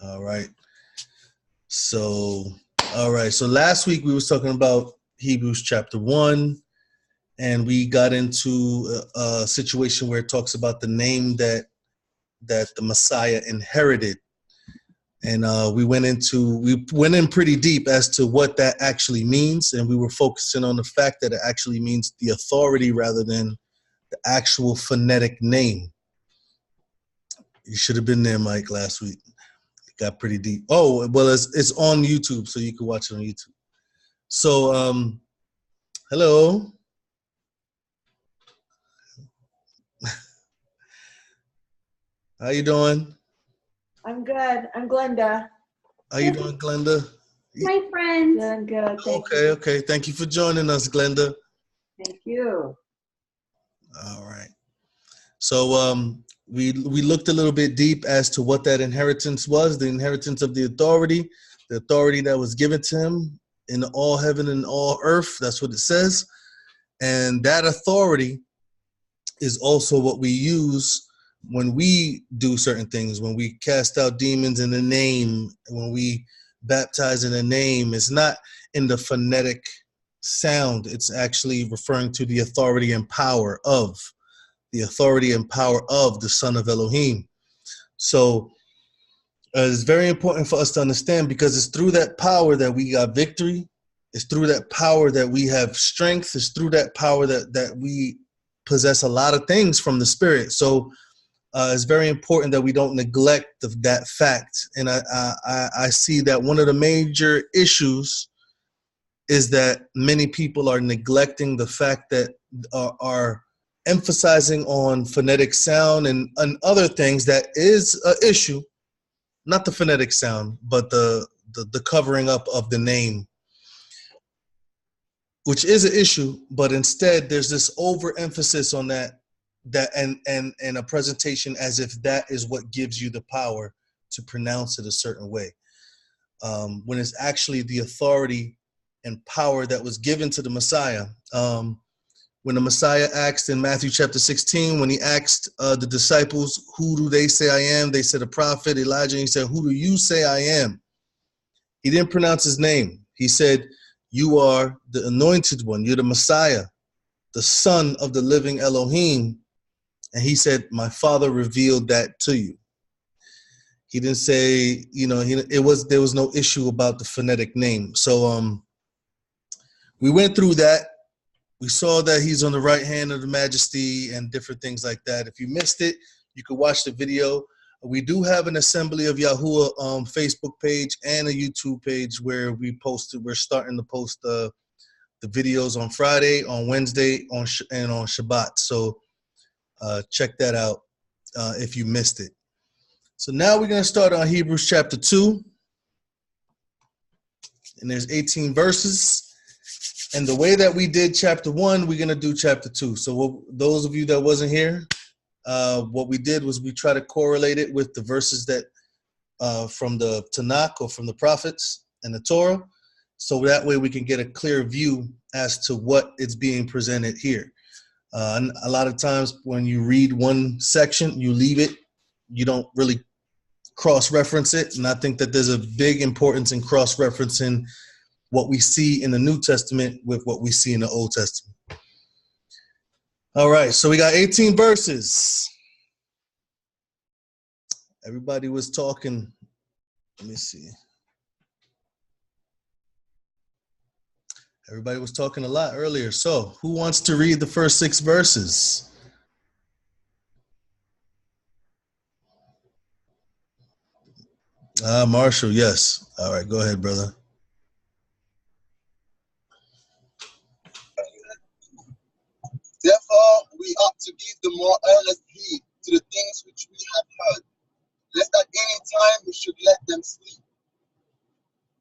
All right. So, So last week we was talking about Hebrews chapter 1, and we got into a situation where it talks about the name that the Messiah inherited. And we went in pretty deep as to what that actually means, and we were focusing on the fact that it actually means the authority rather than the actual phonetic name. You should have been there, Mike, last week. It got pretty deep. Oh, well, it's on YouTube, so you can watch it on YouTube. So, hello. How you doing? I'm good. I'm Glenda. How you doing, Glenda? My friend. Doing good. Thank you. Okay. Thank you for joining us, Glenda. Thank you. All right. So we looked a little bit deep as to what that inheritance was, the inheritance of the authority that was given to him in all heaven and all earth. That's what it says. And that authority is also what we use when we do certain things, when we cast out demons in the name, when we baptize in the name. It's not in the phonetic sound. It's actually referring to the authority and power of the Son of Elohim. So it's very important for us to understand, because it's through that power that we got victory. It's through that power that we have strength. It's through that power that we possess a lot of things from the Spirit. So it's very important that we don't neglect that fact. And I see that one of the major issues is that many people are neglecting the fact that are emphasizing on phonetic sound and other things. That is an issue, not the phonetic sound, but the covering up of the name, which is an issue. But instead, there's this overemphasis on that and a presentation as if that is what gives you the power to pronounce it a certain way, when it's actually the authority and power that was given to the Messiah. When the Messiah asked in Matthew chapter 16, when he asked the disciples, who do they say I am? They said a prophet, Elijah. And he said, who do you say I am? He didn't pronounce his name. He said, you are the anointed one. You're the Messiah, the Son of the living Elohim. And he said, my Father revealed that to you. He didn't say, there was no issue about the phonetic name. So we went through that. We saw that he's on the right hand of the majesty and different things like that. If you missed it, you could watch the video. We do have an Assembly of Yahuah Facebook page and a YouTube page where we're starting to post the videos on Friday, on Wednesday, and on Shabbat. So check that out if you missed it. So now we're going to start on Hebrews chapter 2. And there's 18 verses. And the way that we did chapter 1, we're going to do chapter 2. So those of you that wasn't here, what we did was we try to correlate it with the verses that from the Tanakh or from the prophets and the Torah. So that way we can get a clear view as to what is being presented here. And a lot of times when you read one section, you leave it. You don't really cross-reference it. And I think that there's a big importance in cross-referencing what we see in the New Testament with what we see in the Old Testament. All right, so we got 18 verses. Everybody was talking. Let me see. Everybody was talking a lot earlier. So who wants to read the first 6 verses? Marshall, yes. All right, go ahead, brother. Therefore, we ought to give the more earnest heed to the things which we have heard, lest at any time we should let them sleep.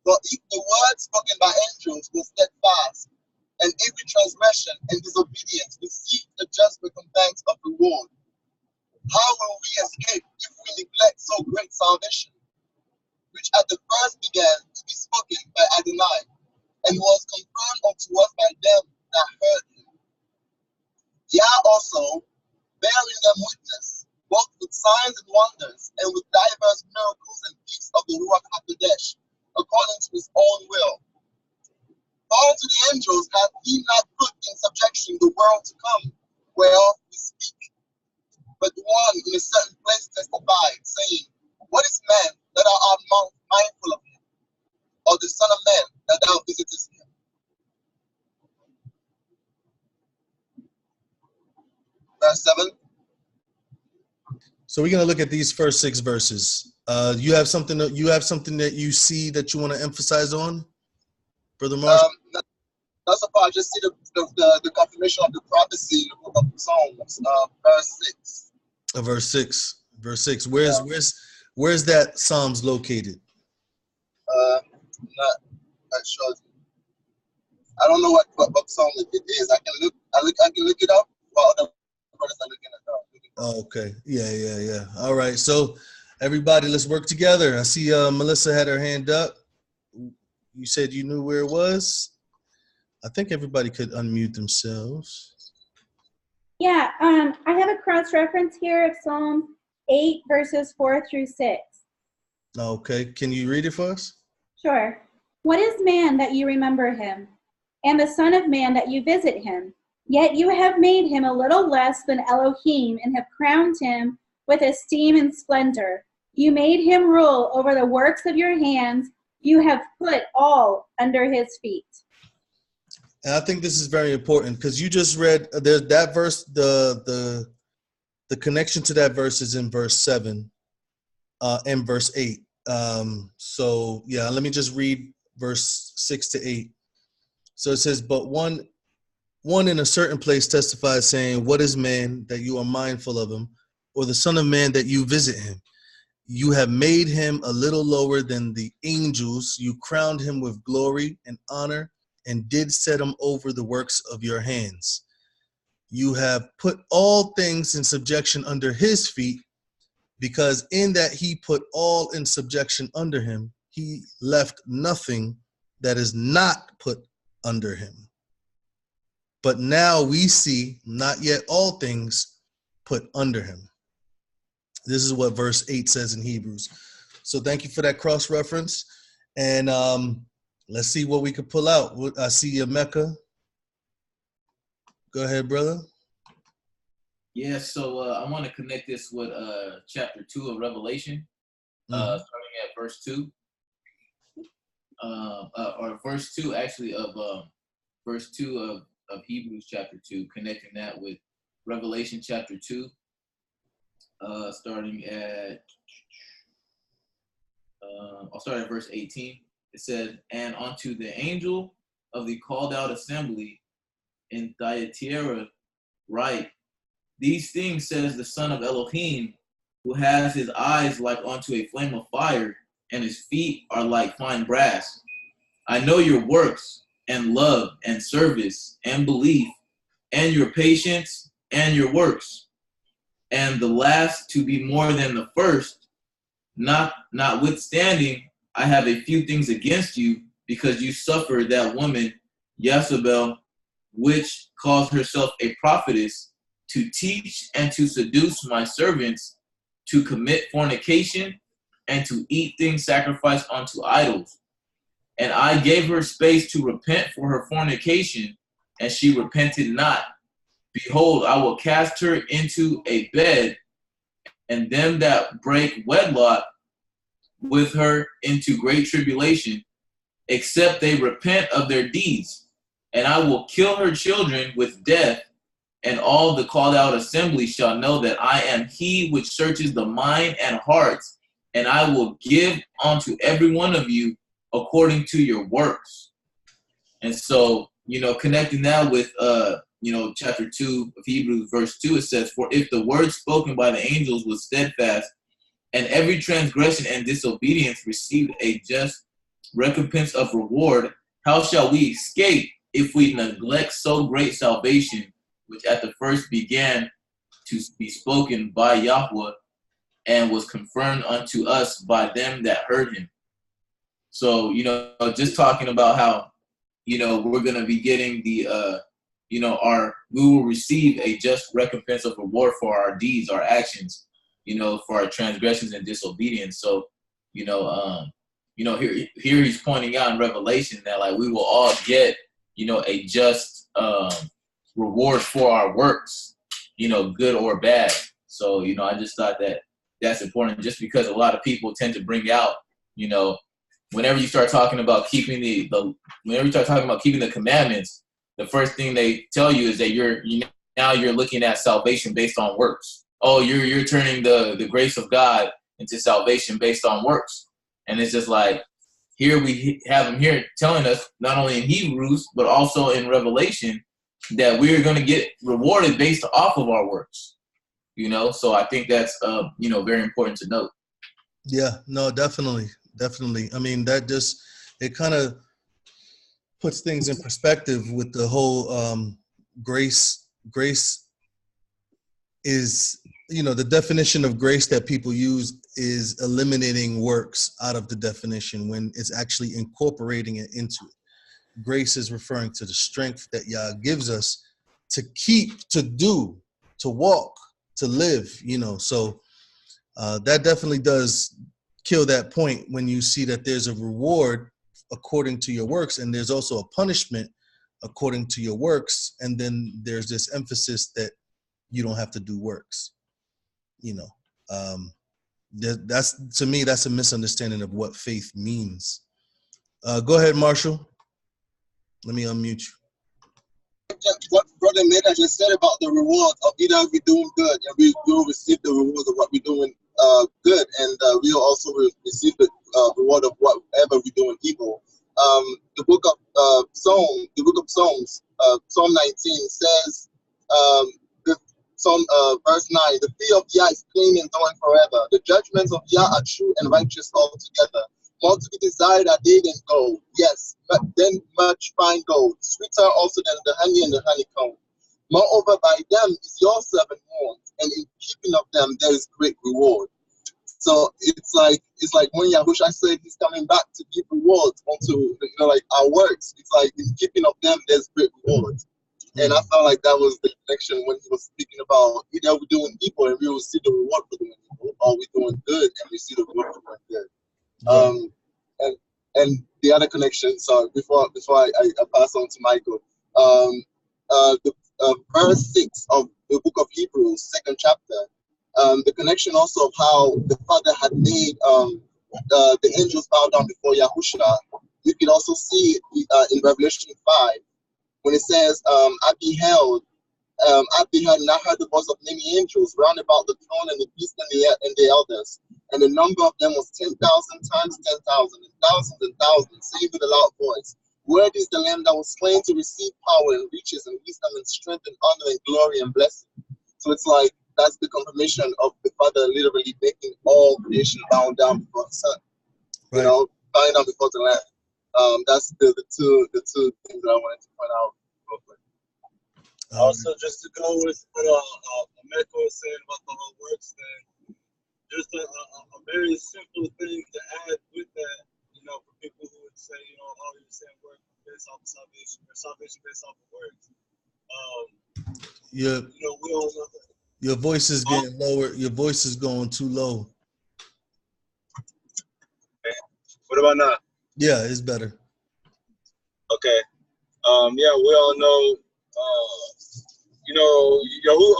For if the word spoken by angels was steadfast, and every transgression and disobedience received a just recompense of reward, how will we escape if we neglect so great salvation, which at the first began to be spoken by Adonai, and was confirmed unto us by them that heard him? Yah also, bearing them witness, both with signs and wonders, and with diverse miracles and gifts of the about to come, whereof we speak. But one in a certain place testified, saying, What is man that thou art mindful of him, or the Son of Man that thou visitest him? Verse 7. So we're gonna look at these first 6 verses. You have something that you see that you want to emphasize on, Brother Marshall? Not so far. I just see the confirmation of the prophecy in the book of Psalms, verse 6. Verse 6. Verse 6. Where's that Psalms located? Not sure. I don't know what Psalm it is. I can look it up while other brothers are looking it up. Oh, okay. Yeah. All right. So everybody, let's work together. I see Melissa had her hand up. You said you knew where it was. I think everybody could unmute themselves. Yeah, I have a cross-reference here of Psalm 8, verses 4 through 6. Okay. Can you read it for us? Sure. What is man that you remember him, and the Son of Man that you visit him? Yet you have made him a little less than Elohim, and have crowned him with esteem and splendor. You made him rule over the works of your hands. You have put all under his feet. And I think this is very important because you just read there's that verse. The connection to that verse is in verse 7 and verse 8. So yeah, let me just read verse 6 to 8. So it says, but one in a certain place testifies, saying, What is man that you are mindful of him, or the Son of Man that you visit him? You have made him a little lower than the angels. You crowned him with glory and honor, and did set him over the works of your hands. You have put all things in subjection under his feet, because in that he put all in subjection under him, he left nothing that is not put under him. But now we see not yet all things put under him. This is what verse 8 says in Hebrews. So thank you for that cross-reference. And let's see what we can pull out. I see you, Mecca. Go ahead, brother. Yeah, so I want to connect this with chapter 2 of Revelation, starting at verse 2. Or verse 2, actually, of verse 2 of Hebrews chapter 2, connecting that with Revelation chapter 2, starting at, I'll start at verse 18. It says, And unto the angel of the called out assembly in Thyatira write, These things says the Son of Elohim, who has his eyes like unto a flame of fire, and his feet are like fine brass. I know your works, and love, and service, and belief, and your patience, and your works, and the last to be more than the first. Notwithstanding, I have a few things against you, because you suffered that woman, Jezebel, which calls herself a prophetess, to teach and to seduce my servants to commit fornication and to eat things sacrificed unto idols. And I gave her space to repent for her fornication, and she repented not. Behold, I will cast her into a bed, and them that break wedlock with her into great tribulation, except they repent of their deeds. And I will kill her children with death, and all the called out assembly shall know that I am he which searches the mind and hearts, and I will give unto every one of you according to your works. And so, connecting that with, chapter 2 of Hebrews, verse 2, it says, For if the word spoken by the angels was steadfast, and every transgression and disobedience received a just recompense of reward, how shall we escape if we neglect so great salvation, which at the first began to be spoken by Yahuah, and was confirmed unto us by them that heard him? So, just talking about how, we're going to be getting the, we will receive a just recompense of reward for our deeds, our actions, for our transgressions and disobedience. So, here he's pointing out in Revelation that, like, we will all get, a just reward for our works, you know, good or bad. So, you know, I just thought that that's important, just because a lot of people tend to bring out, you know, whenever you start talking about keeping whenever you start talking about keeping the commandments, the first thing they tell you is that now you're looking at salvation based on works. Oh, you're turning the grace of God into salvation based on works. And it's just like, here we have him here telling us, not only in Hebrews, but also in Revelation, that we're going to get rewarded based off of our works. You know, so I think that's, you know, very important to note. Yeah, no, definitely. I mean, it kind of puts things in perspective with the whole grace. Grace is, you know, the definition of grace that people use is eliminating works out of the definition when it's actually incorporating it into it. Grace is referring to the strength that Yah gives us to keep, to do, to walk, to live, you know. So that definitely does kill that point when you see that there's a reward according to your works, and there's also a punishment according to your works, and then there's this emphasis that you don't have to do works, you know. That's, to me, that's a misunderstanding of what faith means. Go ahead, Marshall. Let me unmute you. What Brother Meda just said about the reward of either we're doing good and we will receive the reward of what we're doing good, and we'll also receive the reward of whatever we're doing evil. The book of Psalms, Psalm 19 says, verse 9, the fear of Yah is clean and enduring forever. The judgments of Yah are true and righteous altogether. More to be desired are they than gold, yes, but then much fine gold, sweeter also than the honey and the honeycomb. Moreover, by them is your servant warned, and in keeping of them there is great reward. So it's like when Yahushua said he's coming back to give rewards onto, you know, like our works. It's like in keeping of them there's great rewards. And I felt like that was the connection when he was speaking about either we're doing evil and we will see the reward for doing evil, or we're doing good and we see the reward for doing good. And the other connection, sorry, before I pass on to Michael, the verse 6 of the book of Hebrews, 2nd chapter, the connection also of how the Father had made the angels bow down before Yahushua. You can also see it in Revelation 5, when it says, I beheld and I heard the voice of many angels round about the throne and the beast and the elders. And the number of them was 10,000 times 10,000, and thousands, saying with a loud voice, Worthy is the Lamb that was slain to receive power and riches and wisdom and strength and honor and glory and blessing. So it's like, that's the confirmation of the Father literally making all creation bow down before the Son. Right. You know, bowing down before the Lamb. That's the two things that I wanted to point out real quick. Also, just to go with what America was saying about the whole works thing, just a very simple thing to add with that, you know, for people who would say, you know, oh, you're saying work based off of salvation, or salvation based off of works. You know, we all know that. Your voice is getting lower. Your voice is going too low. Okay. What about now? Yeah, it's better. Okay. Yeah, we all know, you know,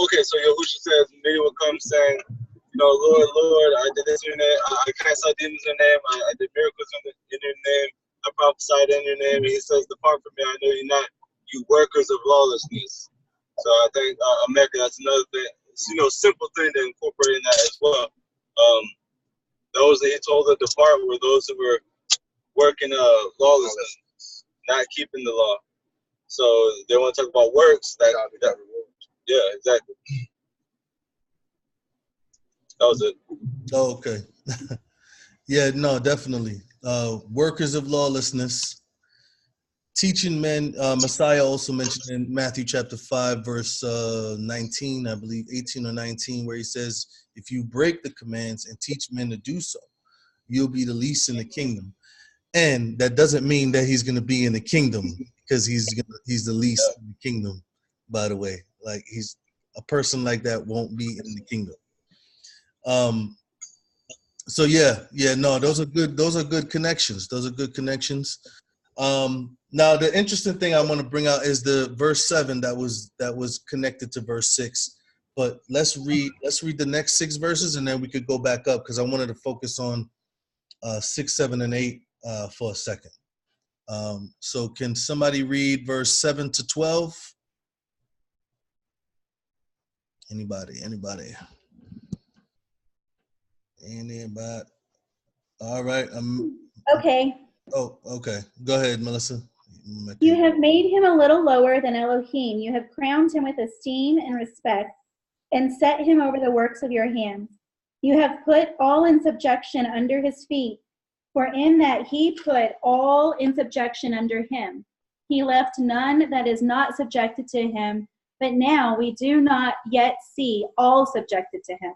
okay, so Yahushua says, many will come saying, you know, Lord, Lord, I did this in your name, I cast out demons in your name, I did miracles in your name, I prophesied in your name, and he says, depart from me, I know you not, you workers of lawlessness. So I think, America, that's another thing, you know, simple thing to incorporate in that as well. Those that he told to depart were those who were working lawlessness, not keeping the law. So they want to talk about works. That yeah, exactly. That was it. Oh, okay. Yeah, no, definitely. Workers of lawlessness, teaching men. Messiah also mentioned in Matthew chapter 5, verse 19, I believe 18 or 19, where he says, if you break the commands and teach men to do so, you'll be the least in the kingdom. And that doesn't mean that he's going to be in the kingdom, because he's the least in the kingdom, by the way. Like, he's a person like that won't be in the kingdom. So no, those are good connections. Now the interesting thing I want to bring out is the verse 7 that was connected to verse 6. But let's read the next 6 verses, and then we could go back up, because I wanted to focus on 6, 7, and 8 for a second. So can somebody read verse 7 to 12? Anybody? All right. Okay. Oh, okay. Go ahead, Melissa. You have made him a little lower than Elohim. You have crowned him with esteem and respect, and set him over the works of your hands. You have put all in subjection under his feet, for in that he put all in subjection under him, he left none that is not subjected to him. But now we do not yet see all subjected to him.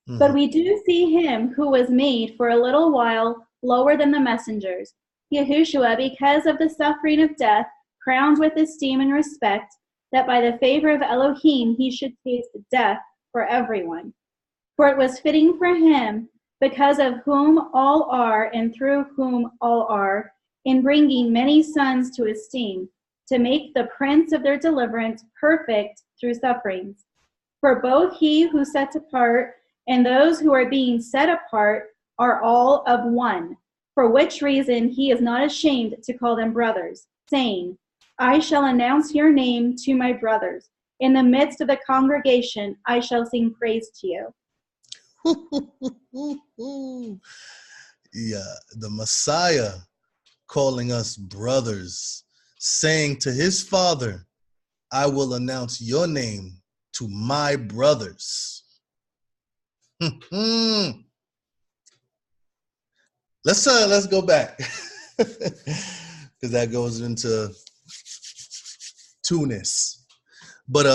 Mm-hmm. But we do see him who was made for a little while lower than the messengers, Yahuah, because of the suffering of death, crowned with esteem and respect, that by the favor of Elohim he should taste death for everyone. For it was fitting for him, because of whom all are and through whom all are, in bringing many sons to esteem, to make the prince of their deliverance perfect through sufferings. For both he who sets apart and those who are being set apart are all of one, for which reason he is not ashamed to call them brothers, saying, I shall announce your name to my brothers. In the midst of the congregation, I shall sing praise to you. Yeah, the Messiah calling us brothers, saying to his Father, I will announce your name to my brothers. Let's go back, because that goes into Tunis. But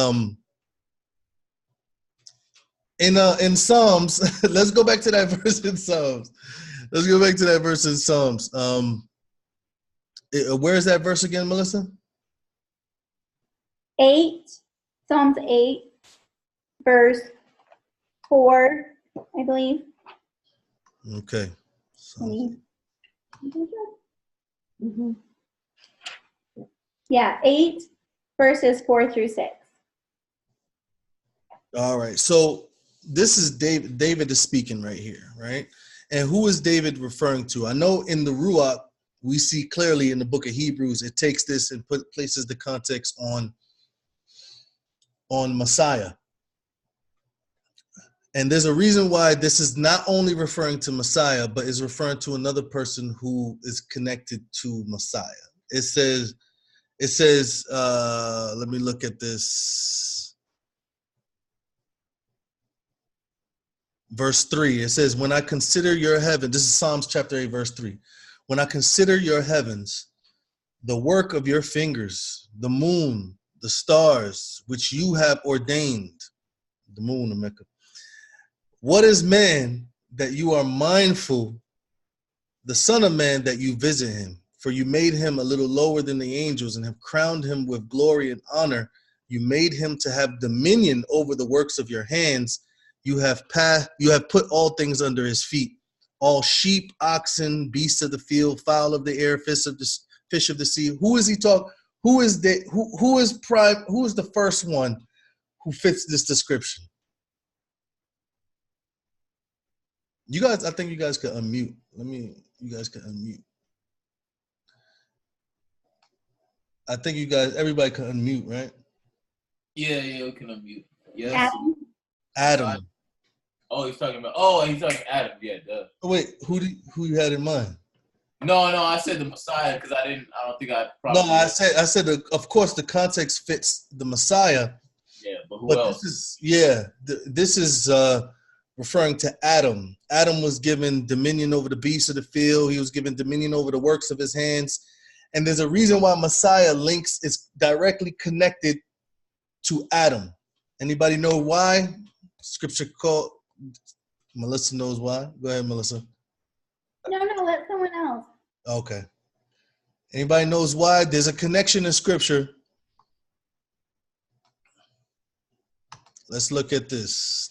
in Psalms, let's go back to that verse in Psalms. Where is that verse again, Melissa? 8, Psalms 8, verse 4, I believe. Okay. Mm-hmm. Yeah, 8, verses 4 through 6. All right. So this is David. David is speaking right here, right? And who is David referring to? I know in the Ruach, we see clearly in the book of Hebrews, it takes this and places the context on Messiah. And there's a reason why this is not only referring to Messiah, but is referring to another person who is connected to Messiah. It says, let me look at this. Verse 3, it says, when I consider your heaven, this is Psalms chapter 8, verse 3. When I consider your heavens, the work of your fingers, the moon, the stars, which you have ordained, the moon of Mecca. What is man that you are mindful, the son of man that you visit him? For you made him a little lower than the angels and have crowned him with glory and honor. You made him to have dominion over the works of your hands. You have put all things under his feet, all sheep, oxen, beasts of the field, fowl of the air, fish of the sea. Who is he talking? Who is the first one who fits this description? You guys, I think you guys could unmute. You guys can unmute. I think everybody can unmute, right? Yeah, we can unmute. Yes. Adam. He's talking Adam. Yeah, duh. Oh, wait, who you had in mind? No, I said the Messiah because I don't think I probably. No, I said of course the context fits the Messiah. Yeah, but who else? This is referring to Adam. Adam was given dominion over the beasts of the field. He was given dominion over the works of his hands. And there's a reason why Messiah is directly connected to Adam. Anybody know why? Scripture called. Melissa knows why. Go ahead, Melissa. No, let someone else. Okay. Anybody knows why? There's a connection in Scripture. Let's look at this.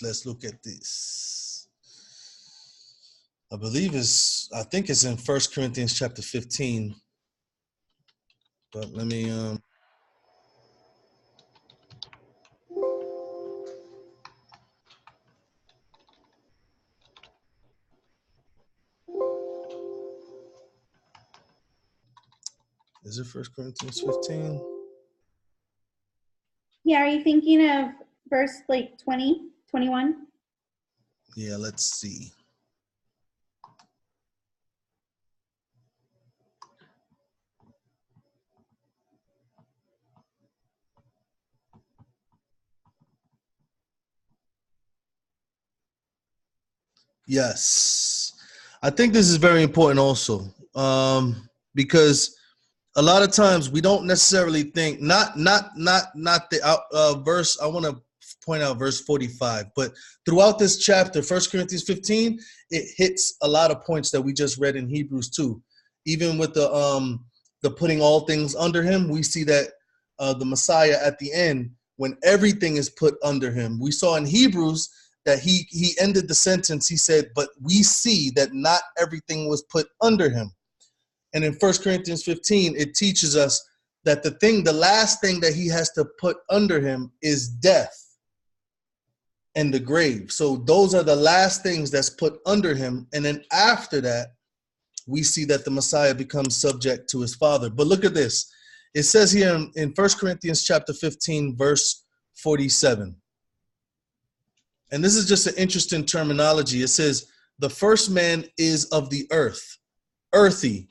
I think it's in 1 Corinthians chapter 15. But let me is it 1 Corinthians 15? Yeah, are you thinking of verse like 20, 21? Yeah, let's see. Yes. I think this is very important also, because a lot of times we don't necessarily think, not the verse, I want to point out verse 45, but throughout this chapter, 1 Corinthians 15, it hits a lot of points that we just read in Hebrews 2. Even with the putting all things under him, we see that the Messiah at the end, when everything is put under him. We saw in Hebrews that he ended the sentence, he said, but we see that not everything was put under him. And in 1 Corinthians 15, it teaches us that the last thing that he has to put under him is death and the grave. So those are the last things that's put under him. And then after that, we see that the Messiah becomes subject to his Father. But look at this. It says here in 1 Corinthians chapter 15, verse 47. And this is just an interesting terminology. It says, the first man is of the earth, earthy.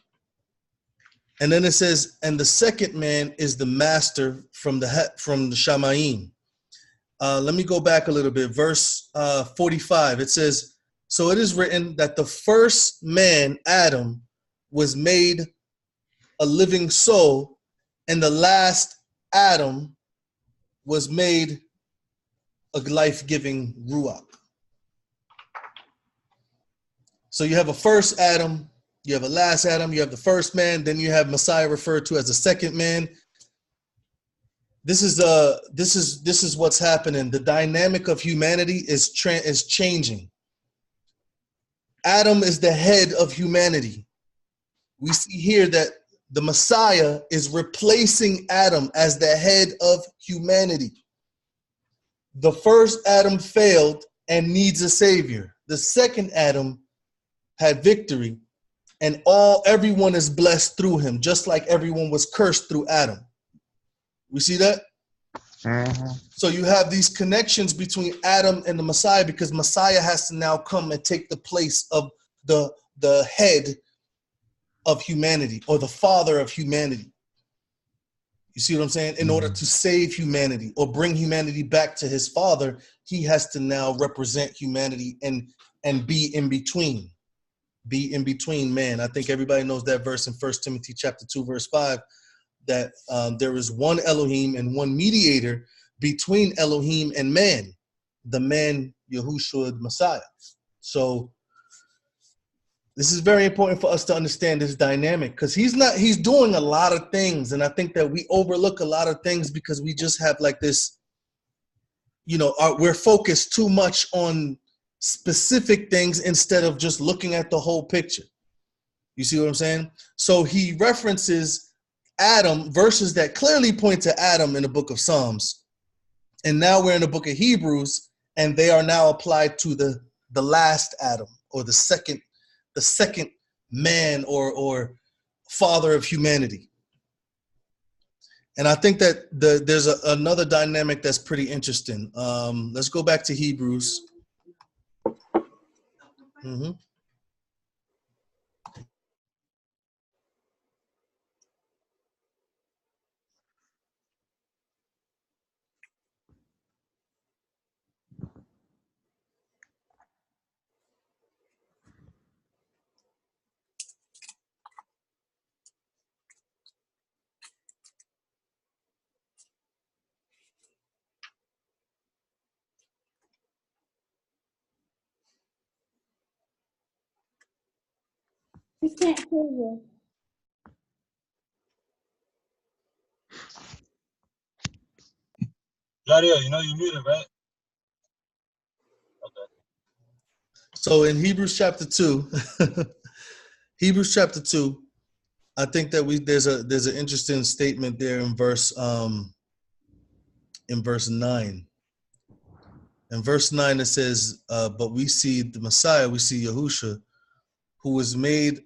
And then it says, and the second man is the master from the Shamayim. Let me go back a little bit. Verse 45, it says, so it is written that the first man, Adam, was made a living soul, and the last Adam was made a life-giving Ruach. So you have a first Adam, you have a last Adam, you have the first man, then you have Messiah referred to as the second man. This is what's happening. The dynamic of humanity is changing. Adam is the head of humanity. We see here that the Messiah is replacing Adam as the head of humanity. The first Adam failed and needs a savior. The second Adam had victory, and everyone is blessed through him, just like everyone was cursed through Adam. We see that? Mm-hmm. So you have these connections between Adam and the Messiah, because Messiah has to now come and take the place of the head of humanity, or the father of humanity. You see what I'm saying? In order to save humanity or bring humanity back to his father, he has to now represent humanity and be in between. Be in between man. I think everybody knows that verse in 1 Timothy chapter 2, verse 5, that there is one Elohim and one mediator between Elohim and man, the man Yahushua the Messiah. So this is very important for us to understand this dynamic, because he's doing a lot of things. And I think that we overlook a lot of things because we just have like this, we're focused too much on specific things instead of just looking at the whole picture. You see what I'm saying? So he references Adam, verses that clearly point to Adam in the book of Psalms. And now we're in the book of Hebrews, and they are now applied to the last Adam, or the second man or father of humanity. And I think that there's another dynamic that's pretty interesting. Let's go back to Hebrews. Mm-hmm. We can't hear you. Nadia, you know you're muted, right? Okay. So in Hebrews chapter 2, I think that there's an interesting statement there in verse 9. In verse 9 it says, but we see the Messiah, we see Yahusha, who was made,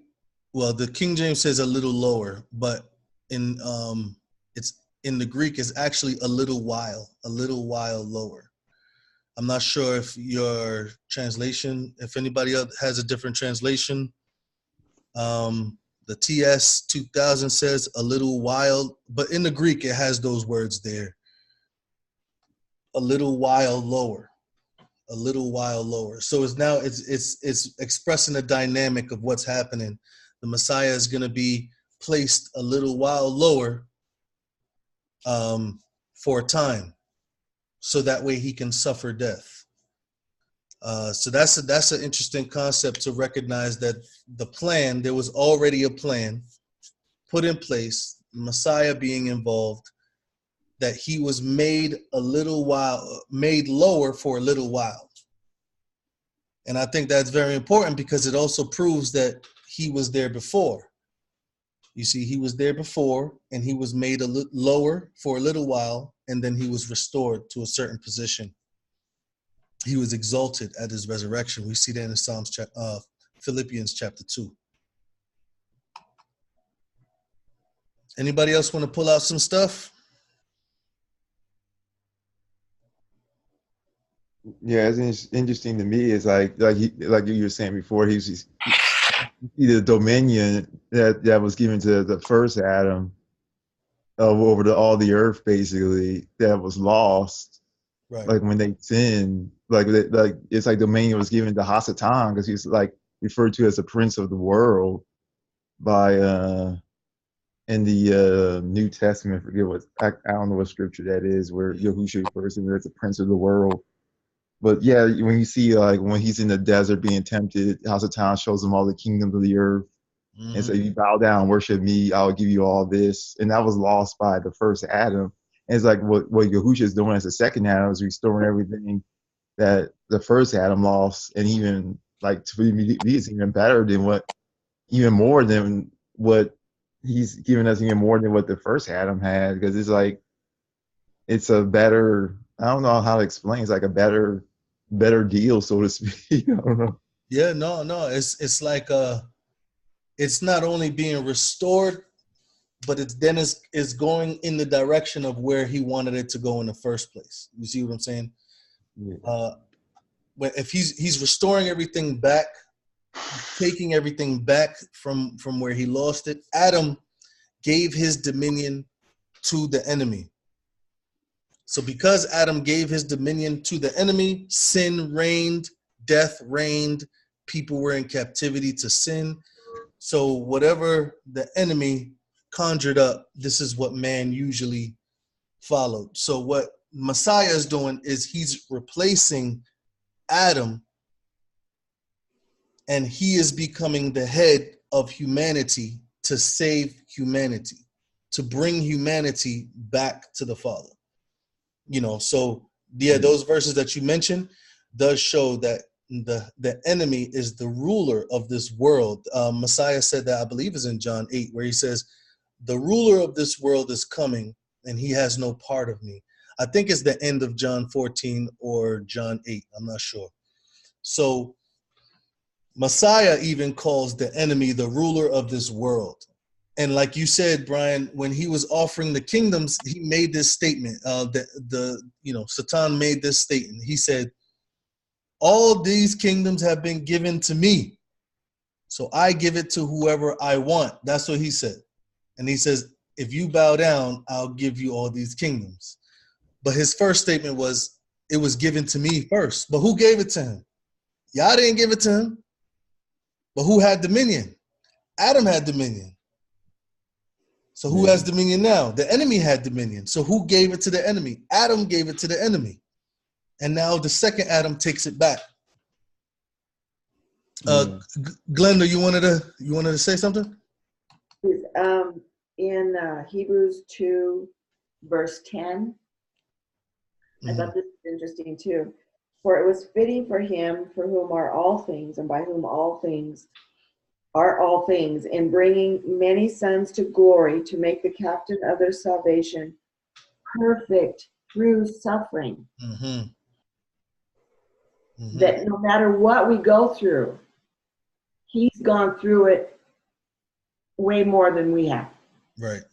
well, the King James says a little lower, but in it's in the Greek is actually a little while lower. I'm not sure if your translation, if anybody else has a different translation. The TS 2000 says a little while, but in the Greek it has those words there. A little while lower. A little while lower. So it's expressing the dynamic of what's happening. The Messiah is going to be placed a little while lower for a time, so that way he can suffer death. So that's an interesting concept to recognize that there was already a plan put in place, Messiah being involved, that he was made lower for a little while. And I think that's very important because it also proves that he was there before. You see, he was there before and he was made lower for a little while, and then he was restored to a certain position. He was exalted at his resurrection. We see that in Philippians chapter 2. Anybody else want to pull out some stuff? Yeah, it's interesting to me. It's like you were saying before, he was the dominion that was given to the first Adam over all the earth, basically, that was lost. Right. Like when they sinned, like it's like dominion was given to Hasatan, because he's like referred to as the prince of the world by in the New Testament. I forget I don't know what scripture that is, where Yahushua refers to him as the prince of the world. But yeah, when you see like when he's in the desert being tempted, Hasatan shows him all the kingdoms of the earth. Mm-hmm. And so you bow down, worship me, I'll give you all this. And that was lost by the first Adam. And it's like what Yahushua is doing as the second Adam is restoring everything that the first Adam lost. And even like to me, it's even better than even more than what he's giving us, even more than what the first Adam had. Because it's like, it's a better, I don't know how to explain, it's like a better deal, so to speak. I don't know. Yeah, no. It's like it's not only being restored, but it's going in the direction of where he wanted it to go in the first place. You see what I'm saying? Yeah. If he's restoring everything back, taking everything back from where he lost it, Adam gave his dominion to the enemy. So because Adam gave his dominion to the enemy, sin reigned, death reigned, people were in captivity to sin. So whatever the enemy conjured up, this is what man usually followed. So what Messiah is doing is he's replacing Adam, and he is becoming the head of humanity to save humanity, to bring humanity back to the Father. So yeah, those verses that you mentioned does show that the enemy is the ruler of this world. Messiah said that, I believe, is in John 8, where he says, the ruler of this world is coming and he has no part of me. I think it's the end of John 14 or John 8. I'm not sure. So Messiah even calls the enemy the ruler of this world. And like you said, Brian, when he was offering the kingdoms, he made this statement. Satan made this statement. He said, all these kingdoms have been given to me, so I give it to whoever I want. That's what he said. And he says, if you bow down, I'll give you all these kingdoms. But his first statement was, it was given to me first. But who gave it to him? Y'all didn't give it to him. But who had dominion? Adam had dominion. So who has dominion now? The enemy had dominion. So who gave it to the enemy? Adam gave it to the enemy. And now the second Adam takes it back. Glenda, you wanted to say something? In Hebrews 2, verse 10, I thought this was interesting too. For it was fitting for him, for whom are all things, and by whom all things are all things, in bringing many sons to glory, to make the captain of their salvation perfect through suffering. Mm-hmm. Mm-hmm. That no matter what we go through, he's gone through it way more than we have. Right.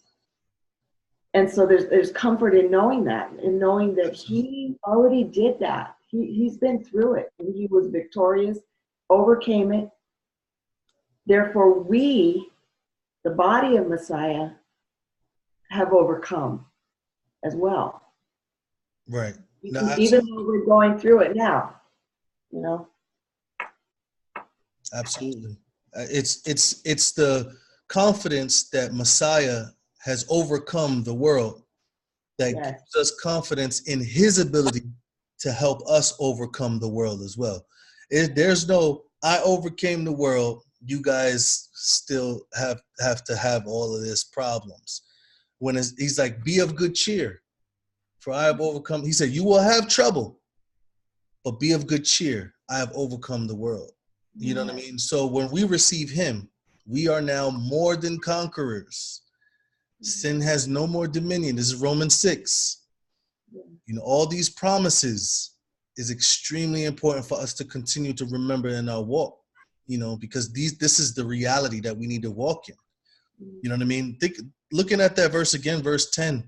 And so there's comfort in knowing that, in knowing that he already did that. He's been through it, and he was victorious, overcame it. Therefore, we, the body of Messiah, have overcome as well. Right. No, Even though we're going through it now, you know. Absolutely. It's the confidence that Messiah has overcome the world that Yes. gives us confidence in his ability to help us overcome the world as well. There's no, I overcame the world, you guys still have to have all of these problems. When he's like, be of good cheer, for I have overcome. He said, you will have trouble, but be of good cheer. I have overcome the world. You know what I mean? So when we receive him, we are now more than conquerors. Sin has no more dominion. This is Romans 6. You know, all these promises is extremely important for us to continue to remember in our walk, you know, because this is the reality that we need to walk in. You know what I mean? Looking at that verse again, verse 10,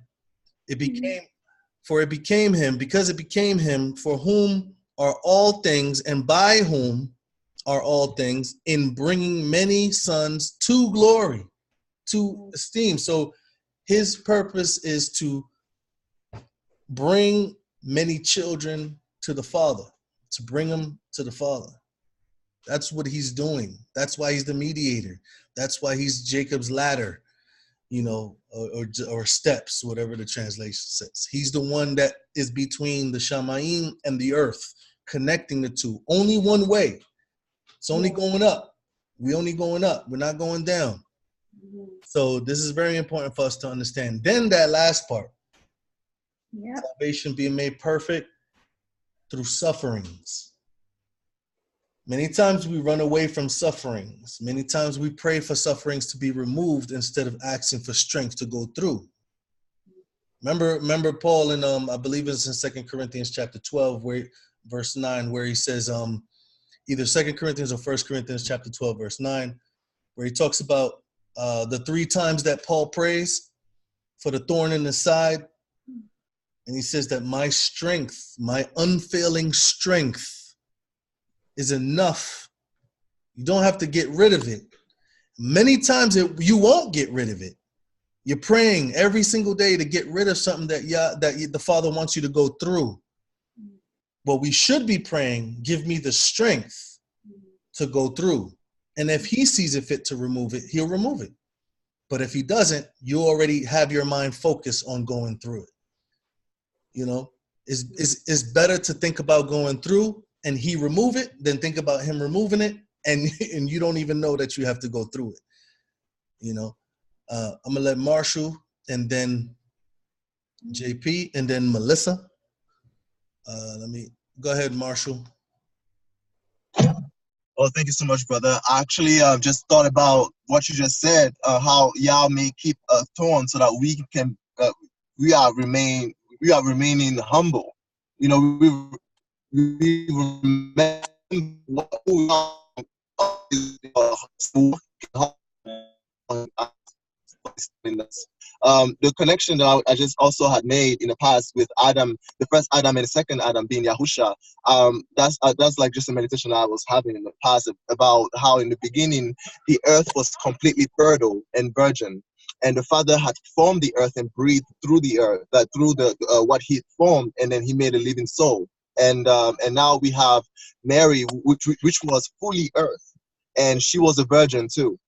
it became him, because it became him, for whom are all things and by whom are all things, in bringing many sons to glory, to esteem. So his purpose is to bring many children to the Father, to bring them to the Father. That's what he's doing. That's why he's the mediator. That's why he's Jacob's ladder, you know, or steps, whatever the translation says. He's the one that is between the Shamayim and the earth, connecting the two. Only one way. It's only going up. We're only going up. We're not going down. So this is very important for us to understand. Then that last part. Yep. Salvation being made perfect through sufferings. Many times we run away from sufferings. Many times we pray for sufferings to be removed instead of asking for strength to go through. Remember Paul in I believe it's in 2 Corinthians chapter 12, where verse 9, where he says either 2 Corinthians or 1 Corinthians chapter 12, verse 9, where he talks about the 3 times that Paul prays for the thorn in the side. And he says that my strength, my unfailing strength is enough. You don't have to get rid of it. Many times you won't get rid of it. You're praying every single day to get rid of something that the Father wants you to go through. But we should be praying, give me the strength to go through. And if he sees it fit to remove it, he'll remove it. But if he doesn't, you already have your mind focused on going through it. You know, it's better to think about going through and he remove it than think about him removing it and you don't even know that you have to go through it. You know, I'm going to let Marshall and then JP and then Melissa. Let me go ahead, Marshall. Oh, thank you so much, brother. I actually just thought about what you just said, how Yah may keep a thorn so that we can we are remaining humble. You know, we remember who we are. The connection that I just also had made in the past with Adam, the first Adam and the second Adam being Yahusha, that's like just a meditation I was having in the past about how in the beginning the earth was completely fertile and virgin, and the Father had formed the earth and breathed through the earth, through the what He formed, and then He made a living soul, and now we have Mary, which was fully earth, and she was a virgin too.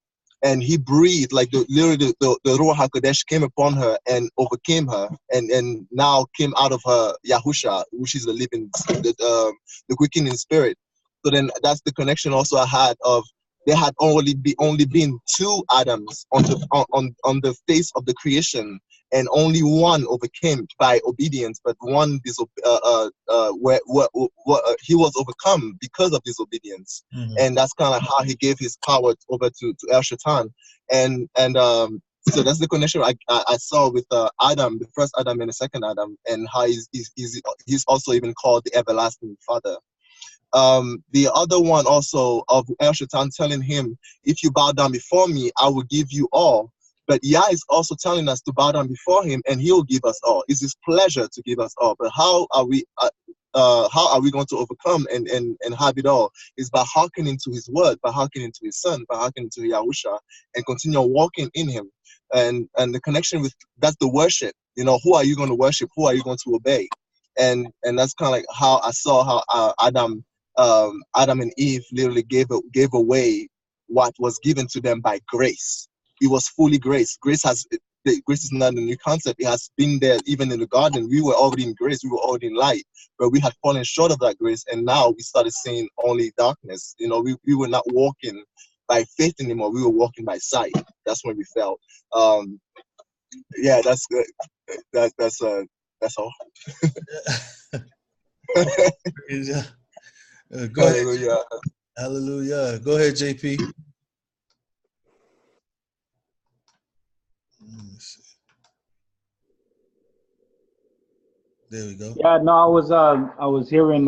And he breathed, like literally the Ruach HaKodesh came upon her and overcame her, and now came out of her Yahusha, which is the living, the quickening spirit. So then that's the connection also I had of there had only been 2 Adams on the face of the creation, and only one overcame by obedience, but one he was overcome because of disobedience. Mhm. And that's kind of how he gave his power over to El Shaitan. And so that's the connection I saw with Adam, the first Adam and the second Adam, and how he's also even called the everlasting father. The other one also of El Shaitan telling him, if you bow down before me, I will give you all. But Yah is also telling us to bow down before him and he'll give us all. It's his pleasure to give us all. But how are we going to overcome and have it all? Is by hearkening to his word, by hearkening to his son, by hearkening to Yahusha, and continue walking in him. And the connection with, that's the worship. You know, who are you going to worship? Who are you going to obey? And that's kind of like how I saw how Adam and Eve literally gave away what was given to them by grace. It was fully grace. Grace is not a new concept. It has been there even in the garden. We were already in grace. We were already in light, but we had fallen short of that grace, and now we started seeing only darkness. You know, we were not walking by faith anymore. We were walking by sight. That's when we fell. Yeah, that's good. That's all. Yeah. Go ahead. Hallelujah. Hallelujah. Go ahead, JP. Let me see. There we go. Yeah, no, I was hearing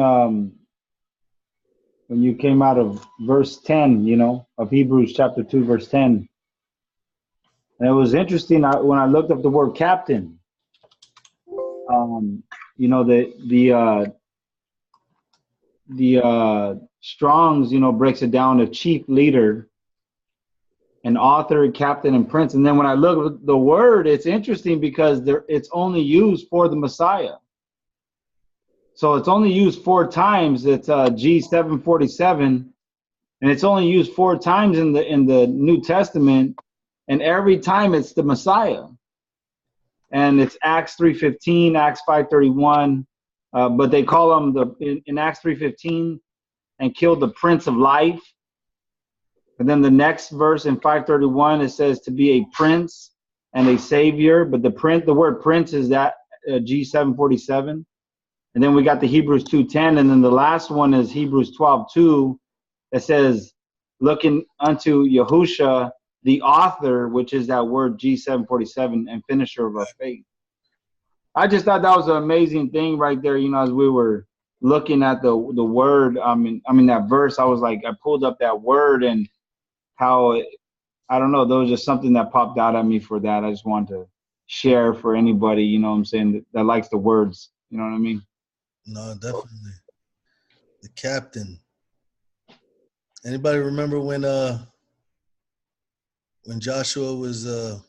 when you came out of verse 10, you know, of Hebrews chapter 2, verse 10. And it was interesting when I looked up the word captain. You know, the Strong's, you know, breaks it down to chief leader, an author, captain, and prince. And then when I look at the word, it's interesting because it's only used for the Messiah. So it's only used 4 times. It's G747, and it's only used 4 times in the New Testament, and every time it's the Messiah. And it's Acts 3:15, Acts 5:31, but they call him in Acts 3:15 and killed the Prince of Life. And then the next verse in 5:31 it says to be a prince and a savior, but the word prince is that G747. And then we got the Hebrews 2:10, and then the last one is Hebrews 12:2 that says, looking unto Yahusha, the author, which is that word G747, and finisher of our faith. I just thought that was an amazing thing right there, you know, as we were looking at the word, I mean that verse, I was like, I pulled up that word and how, I don't know, there was just something that popped out at me for that. I just wanted to share for anybody, you know what I'm saying, that likes the words, you know what I mean? No, definitely. The captain. Anybody remember when Joshua was in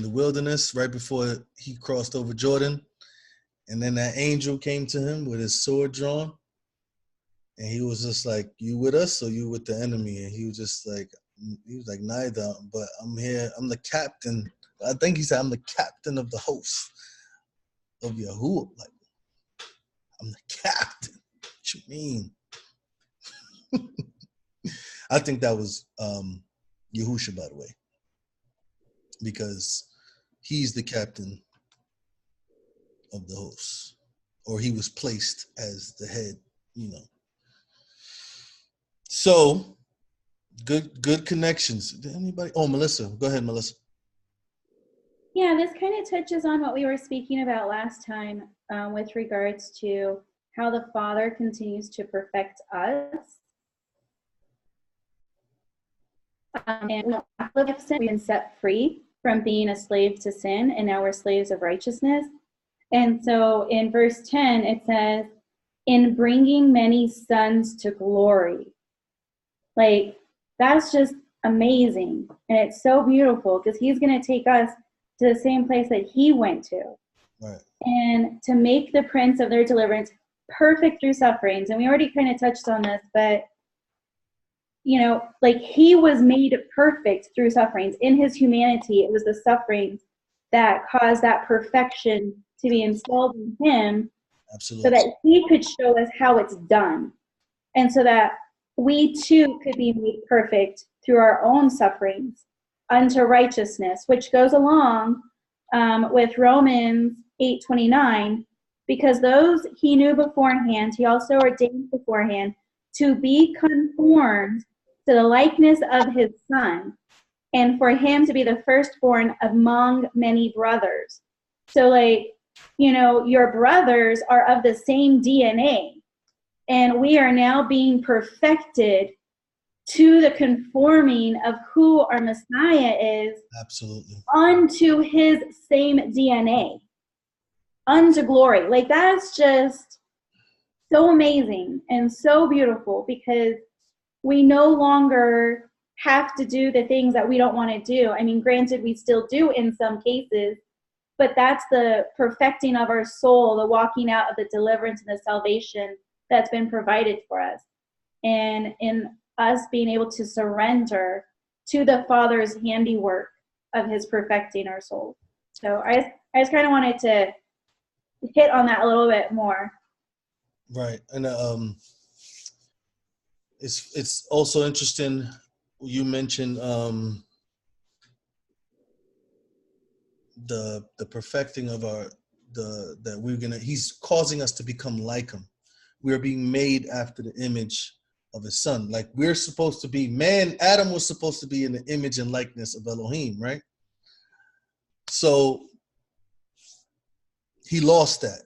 the wilderness right before he crossed over Jordan, and then that angel came to him with his sword drawn, and he was just like, "You with us or you with the enemy?" And he was like, "Neither, but I'm here. I'm the captain." I think he said, "I'm the captain of the host of Yahuah." Like, I'm the captain. What you mean? I think that was Yahusha, by the way, because he's the captain of the host, or he was placed as the head, you know. So, good connections. Did anybody? Oh, Melissa. Go ahead, Melissa. Yeah, this kind of touches on what we were speaking about last time with regards to how the Father continues to perfect us. And we don't have to live sin. We've been set free from being a slave to sin, and now we're slaves of righteousness. And so in verse 10, it says, in bringing many sons to glory. Like, that's just amazing. And it's so beautiful because he's going to take us to the same place that he went to. Right. And to make the prince of their deliverance perfect through sufferings. And we already kind of touched on this, but you know, like he was made perfect through sufferings. In his humanity, it was the sufferings that caused that perfection to be installed in him. Absolutely. So that he could show us how it's done. And so that we too could be made perfect through our own sufferings. unto righteousness, which goes along with Romans 8:29, because those he knew beforehand, he also ordained beforehand to be conformed to the likeness of his Son, and for him to be the firstborn among many brothers. So, like, you know, your brothers are of the same DNA, and we are now being perfected to the conforming of who our Messiah is. Absolutely. Unto his same DNA, unto glory. Like, that's just so amazing and so beautiful, because we no longer have to do the things that we don't want to do. I mean, granted, we still do in some cases, but that's the perfecting of our soul, the walking out of the deliverance and the salvation that's been provided for us. And in us being able to surrender to the Father's handiwork of his perfecting our souls. So I just kind of wanted to hit on that a little bit more. Right. And it's also interesting you mentioned the perfecting of that we're gonna, he's causing us to become like him. We are being made after the image of his Son. Like, we're supposed to be, man, Adam was supposed to be in the image and likeness of Elohim, right? So he lost that.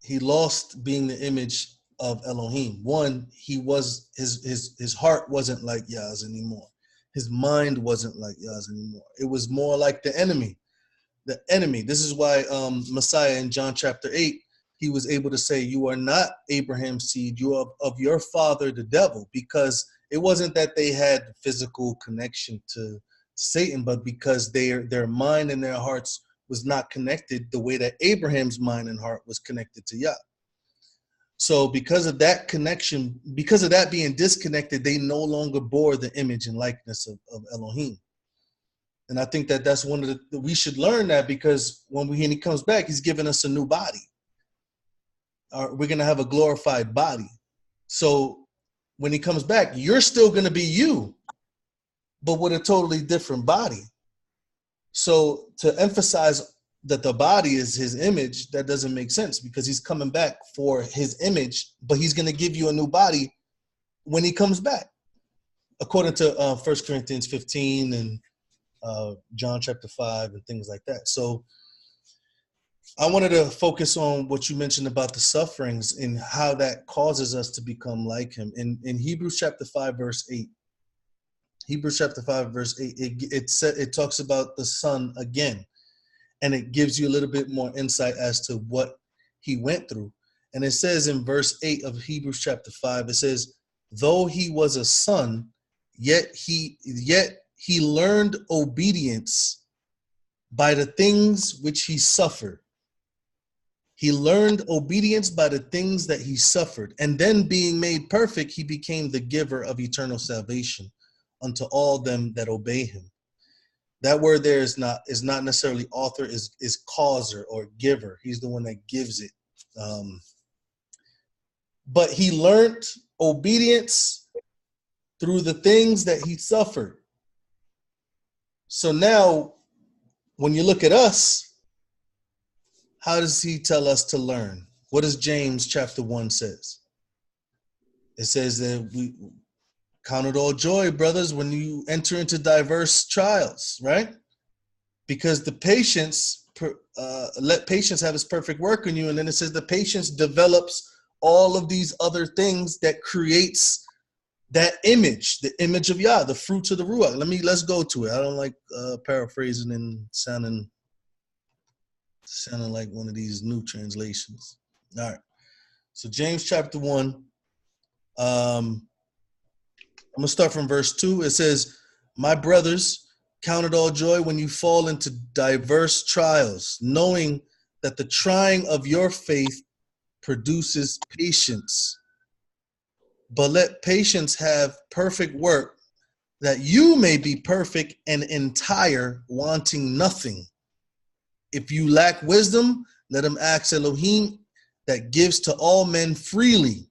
He lost being the image of Elohim. One, he was, his heart wasn't like Yah's anymore. His mind wasn't like Yah's anymore. It was more like the enemy. The enemy. This is why Messiah in John chapter 8, he was able to say, you are not Abraham's seed, you are of your father, the devil, because it wasn't that they had physical connection to Satan, but because their mind and their hearts was not connected the way that Abraham's mind and heart was connected to Yah. So because of that connection, because of that being disconnected, they no longer bore the image and likeness of Elohim. And I think that that's one of the, we should learn that, because when he comes back, he's giving us a new body. We're going to have a glorified body. So when he comes back, you're still going to be you, but with a totally different body. So to emphasize that the body is his image, that doesn't make sense, because he's coming back for his image, but he's going to give you a new body when he comes back, according to 1 Corinthians 15 and John chapter 5 and things like that. So I wanted to focus on what you mentioned about the sufferings and how that causes us to become like him. In Hebrews chapter 5, verse 8, Hebrews chapter 5, verse 8, it talks about the Son again, and it gives you a little bit more insight as to what he went through. And it says in verse 8 of Hebrews chapter 5, it says, though he was a son, yet he learned obedience by the things which he suffered. He learned obedience by the things that he suffered. And then being made perfect, he became the giver of eternal salvation unto all them that obey him. That word there is not necessarily author, is causer or giver. He's the one that gives it. But he learned obedience through the things that he suffered. So now, when you look at us, how does he tell us to learn? What does James chapter 1 says? It says that we count it all joy, brothers, when you enter into diverse trials, right? Because the patience, let patience have its perfect work in you. And then it says the patience develops all of these other things that creates that image, the image of Yah, the fruits of the Ruach. Let's go to it. I don't like paraphrasing and sounding like one of these new translations. All right. So James chapter 1. I'm going to start from verse 2. It says, my brothers, count it all joy when you fall into diverse trials, knowing that the trying of your faith produces patience. But let patience have perfect work, that you may be perfect and entire, wanting nothing. If you lack wisdom, let him ask Elohim, that gives to all men freely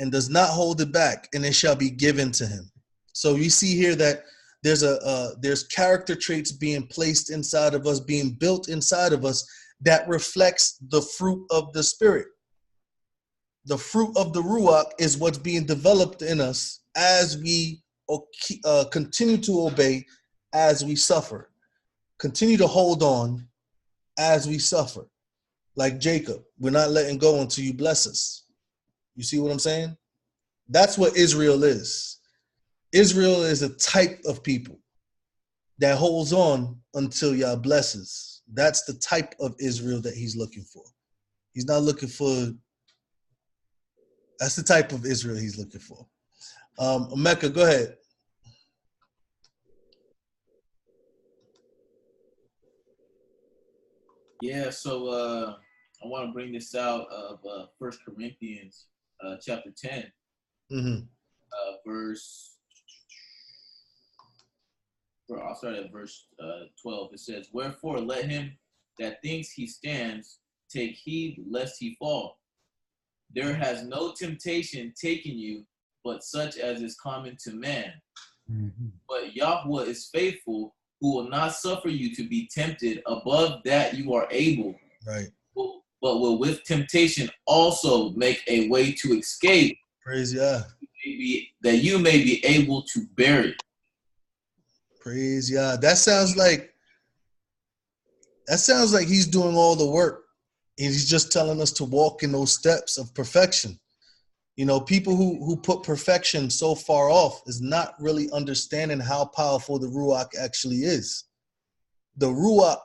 and does not hold it back, and it shall be given to him. So you see here that there's character traits being placed inside of us, being built inside of us that reflects the fruit of the Spirit. The fruit of the Ruach is what's being developed in us as we continue to obey, as we suffer. Continue to hold on as we suffer. Like Jacob, we're not letting go until you bless us. You see what I'm saying? That's what Israel is. Israel is a type of people that holds on until Yah blesses. That's the type of Israel that he's looking for. He's not looking for, that's the type of Israel he's looking for. Mecca, go ahead. Yeah, so I want to bring this out of 1 Corinthians chapter 10, I'll start at verse 12. It says, "Wherefore let him that thinks he stands take heed lest he fall. There has no temptation taken you, but such as is common to man. But Yahuah is faithful, who will not suffer you to be tempted above that you are able, right? But will with temptation also make a way to escape. Praise Yah. That you may be able to bear it." Praise Yah. That sounds like he's doing all the work. He's just telling us to walk in those steps of perfection. You know, people who put perfection so far off is not really understanding how powerful the Ruach actually is. The Ruach,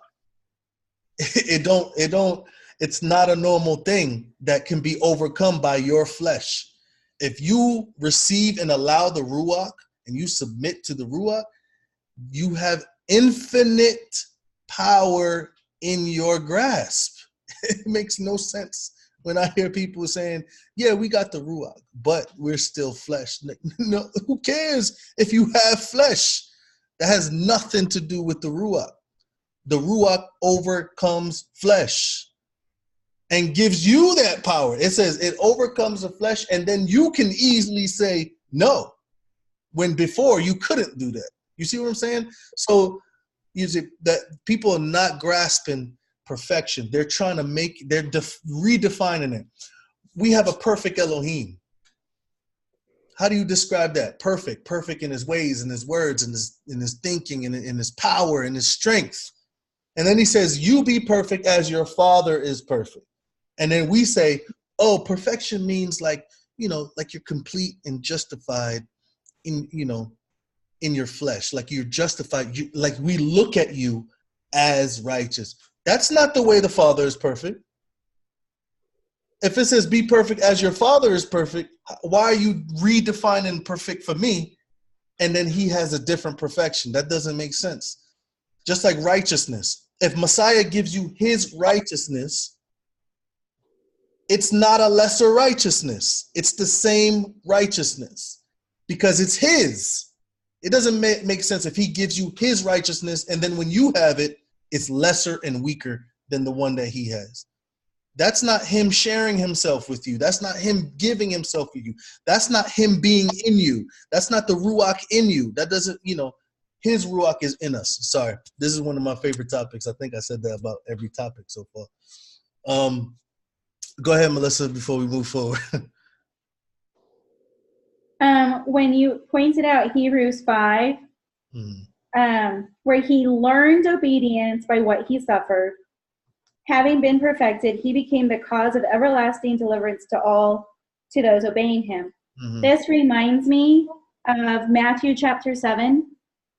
it's not a normal thing that can be overcome by your flesh. If you receive and allow the Ruach and you submit to the Ruach, you have infinite power in your grasp. It makes no sense when I hear people saying, yeah, we got the Ruach, but we're still flesh. No, who cares if you have flesh? That has nothing to do with the Ruach. The Ruach overcomes flesh and gives you that power. It says it overcomes the flesh, and then you can easily say no, when before you couldn't do that. You see what I'm saying? So you see that people are not grasping perfection. They're trying to redefining it. We have a perfect Elohim. How do you describe that? Perfect in his ways and his words and his thinking and in his power and his strength. And then he says, you be perfect as your Father is perfect. And then we say, oh, perfection means like you're complete and justified in your flesh, like you're justified, like we look at you as righteous. That's not the way the Father is perfect. If it says be perfect as your Father is perfect, why are you redefining perfect for me? And then he has a different perfection. That doesn't make sense. Just like righteousness. If Messiah gives you his righteousness, it's not a lesser righteousness. It's the same righteousness because it's his. It doesn't make sense if he gives you his righteousness and then when you have it, it's lesser and weaker than the one that he has. That's not him sharing himself with you. That's not him giving himself with you. That's not him being in you. That's not the Ruach in you. That doesn't, his Ruach is in us. Sorry. This is one of my favorite topics. I think I said that about every topic so far. Go ahead, Melissa, before we move forward. When you pointed out Hebrews 5, where he learned obedience by what he suffered, having been perfected, he became the cause of everlasting deliverance to those obeying him. This reminds me of Matthew chapter 7,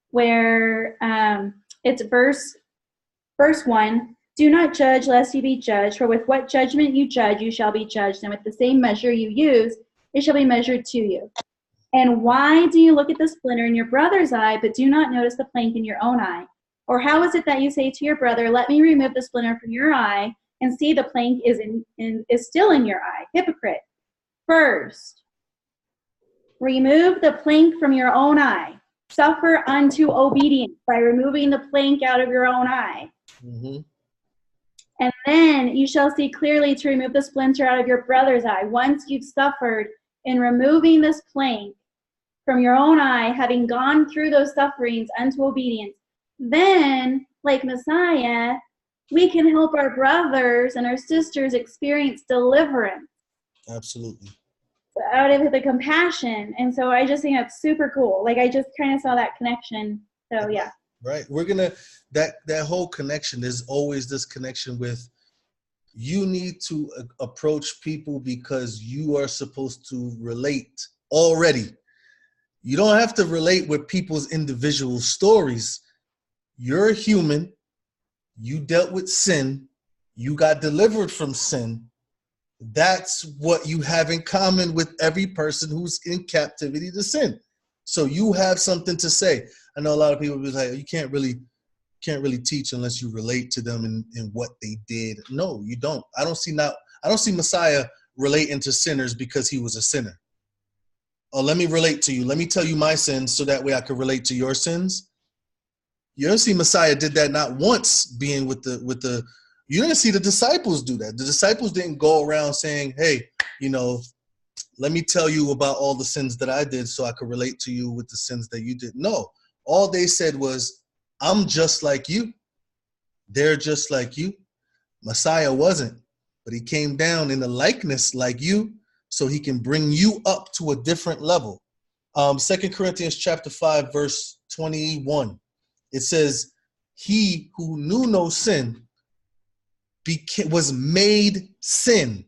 where it's verse 1. Do not judge lest you be judged, for with what judgment you judge, you shall be judged, and with the same measure you use, it shall be measured to you. And why do you look at the splinter in your brother's eye, but do not notice the plank in your own eye? Or how is it that you say to your brother, let me remove the splinter from your eye, and see the plank is still in your eye? Hypocrite. First, remove the plank from your own eye. Suffer unto obedience by removing the plank out of your own eye. And then you shall see clearly to remove the splinter out of your brother's eye. Once you've suffered in removing this plank from your own eye, having gone through those sufferings unto obedience, then, like Messiah, we can help our brothers and our sisters experience deliverance. Absolutely. Out of the compassion. And so I just think that's super cool. Like I just kind of saw that connection. So yeah. Right. We're gonna that whole connection. There's always this connection with you need to approach people because you are supposed to relate already. You don't have to relate with people's individual stories. You're a human. You dealt with sin. You got delivered from sin. That's what you have in common with every person who's in captivity to sin. So you have something to say. I know a lot of people be like, you can't really teach unless you relate to them in what they did. No, you don't. I don't see Messiah relating to sinners because he was a sinner. Oh, let me relate to you. Let me tell you my sins so that way I can relate to your sins. You don't see Messiah did that not once being with the you didn't see the disciples do that. The disciples didn't go around saying, hey, let me tell you about all the sins that I did so I could relate to you with the sins that you did. No, all they said was, I'm just like you. They're just like you. Messiah wasn't, but he came down in the likeness like you so he can bring you up to a different level. 2 Corinthians chapter 5, verse 21. It says, he who knew no sin was made sin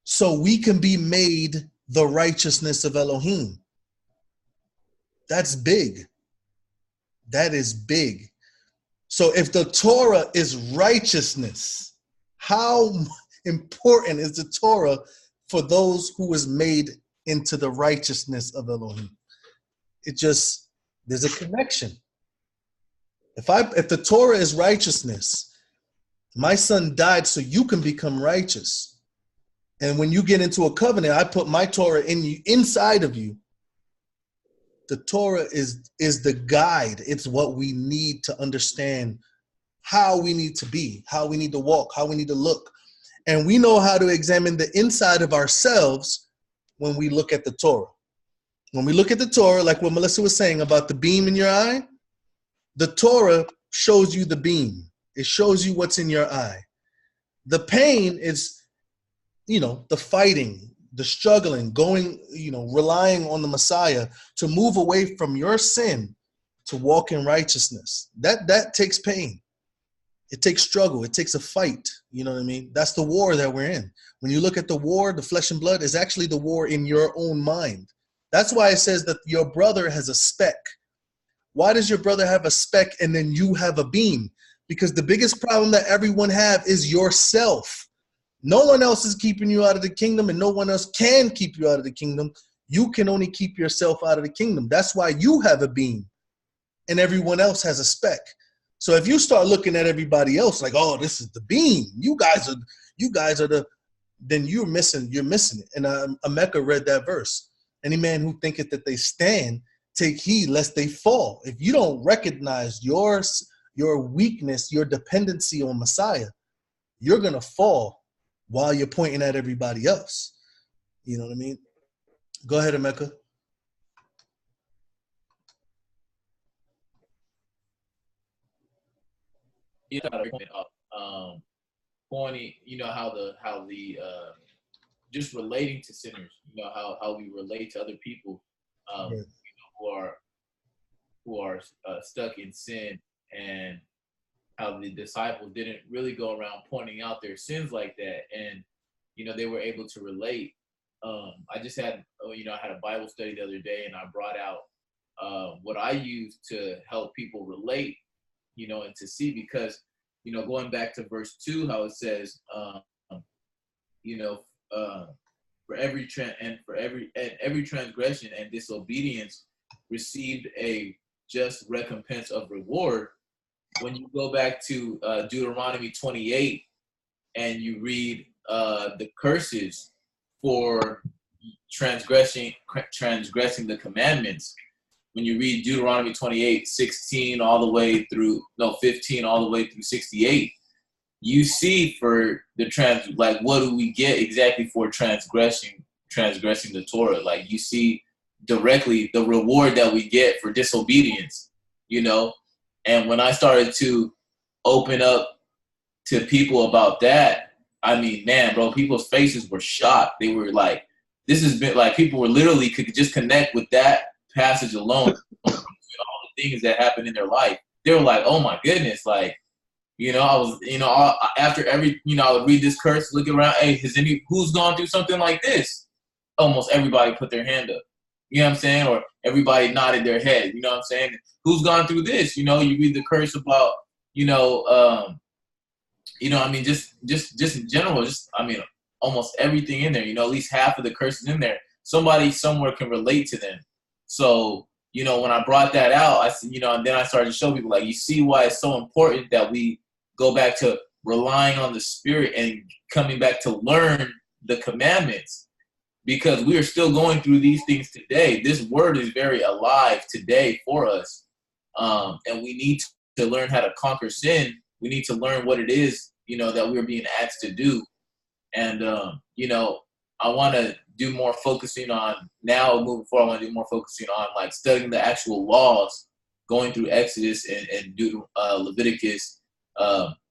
so we can be made the righteousness of Elohim. That's big. That is big. So if the Torah is righteousness, how important is the Torah for those who is made into the righteousness of Elohim? There's a connection. If the Torah is righteousness, my son died so you can become righteous. And when you get into a covenant, I put my Torah inside of you. The Torah is the guide. It's what we need to understand how we need to be, how we need to walk, how we need to look. And we know how to examine the inside of ourselves when we look at the Torah. When we look at the Torah, like what Melissa was saying about the beam in your eye, the Torah shows you the beam. It shows you what's in your eye. The pain is, the fighting, the struggling, going, relying on the Messiah to move away from your sin to walk in righteousness. That takes pain. It takes struggle. It takes a fight. You know what I mean? That's the war that we're in. When you look at the war, the flesh and blood is actually the war in your own mind. That's why it says that your brother has a speck. Why does your brother have a speck and then you have a beam? Because the biggest problem that everyone have is yourself. No one else is keeping you out of the kingdom, and no one else can keep you out of the kingdom. You can only keep yourself out of the kingdom. That's why you have a beam and everyone else has a speck. So if you start looking at everybody else like, oh, this is the beam, you guys are the, then you're missing it. And Ameka read that verse. Any man who thinketh that they stand, take heed lest they fall. If you don't recognize your weakness, your dependency on Messiah, you're going to fall while you're pointing at everybody else. You know what I mean? Go ahead, Ameka. Pointing, how the just relating to sinners, how we relate to other people, Right. who are stuck in sin, and how the disciples didn't really go around pointing out their sins like that, and they were able to relate. I just had I had a Bible study the other day, and I brought out what I use to help people relate, and to see, because going back to verse 2, how it says, for every transgression and disobedience received a just recompense of reward. When you go back to Deuteronomy 28 and you read the curses for transgressing the commandments, when you read Deuteronomy 28, 16 all the way through, 15 all the way through 68, you see for the what do we get exactly for transgressing the Torah? Like, you see directly the reward that we get for disobedience, you know? And when I started to open up to people about that, I mean, man, bro, people's faces were shocked. They were like, this has been like, people were literally could just connect with that passage alone, all the things that happened in their life. They were like, oh my goodness, like, you know, I was, you know, after every, you know, I would read this curse, look around, hey, who's gone through something like this? Almost everybody put their hand up. You know what I'm saying? Or everybody nodded their head. You know what I'm saying? Who's gone through this? You know, you read the curse about, you know, I mean, just in general, I mean, almost everything in there. You know, at least half of the curses in there. Somebody somewhere can relate to them. So, you know, when I brought that out, and then I started to show people, like, you see why it's so important that we go back to relying on the Spirit and coming back to learn the commandments, because we are still going through these things today. This word is very alive today for us, and we need to learn how to conquer sin. We need to learn what it is, you know, that we're being asked to do. And, you know, I want to do more focusing on, now moving forward, I want to do more focusing on, like, studying the actual laws, going through Exodus and Leviticus,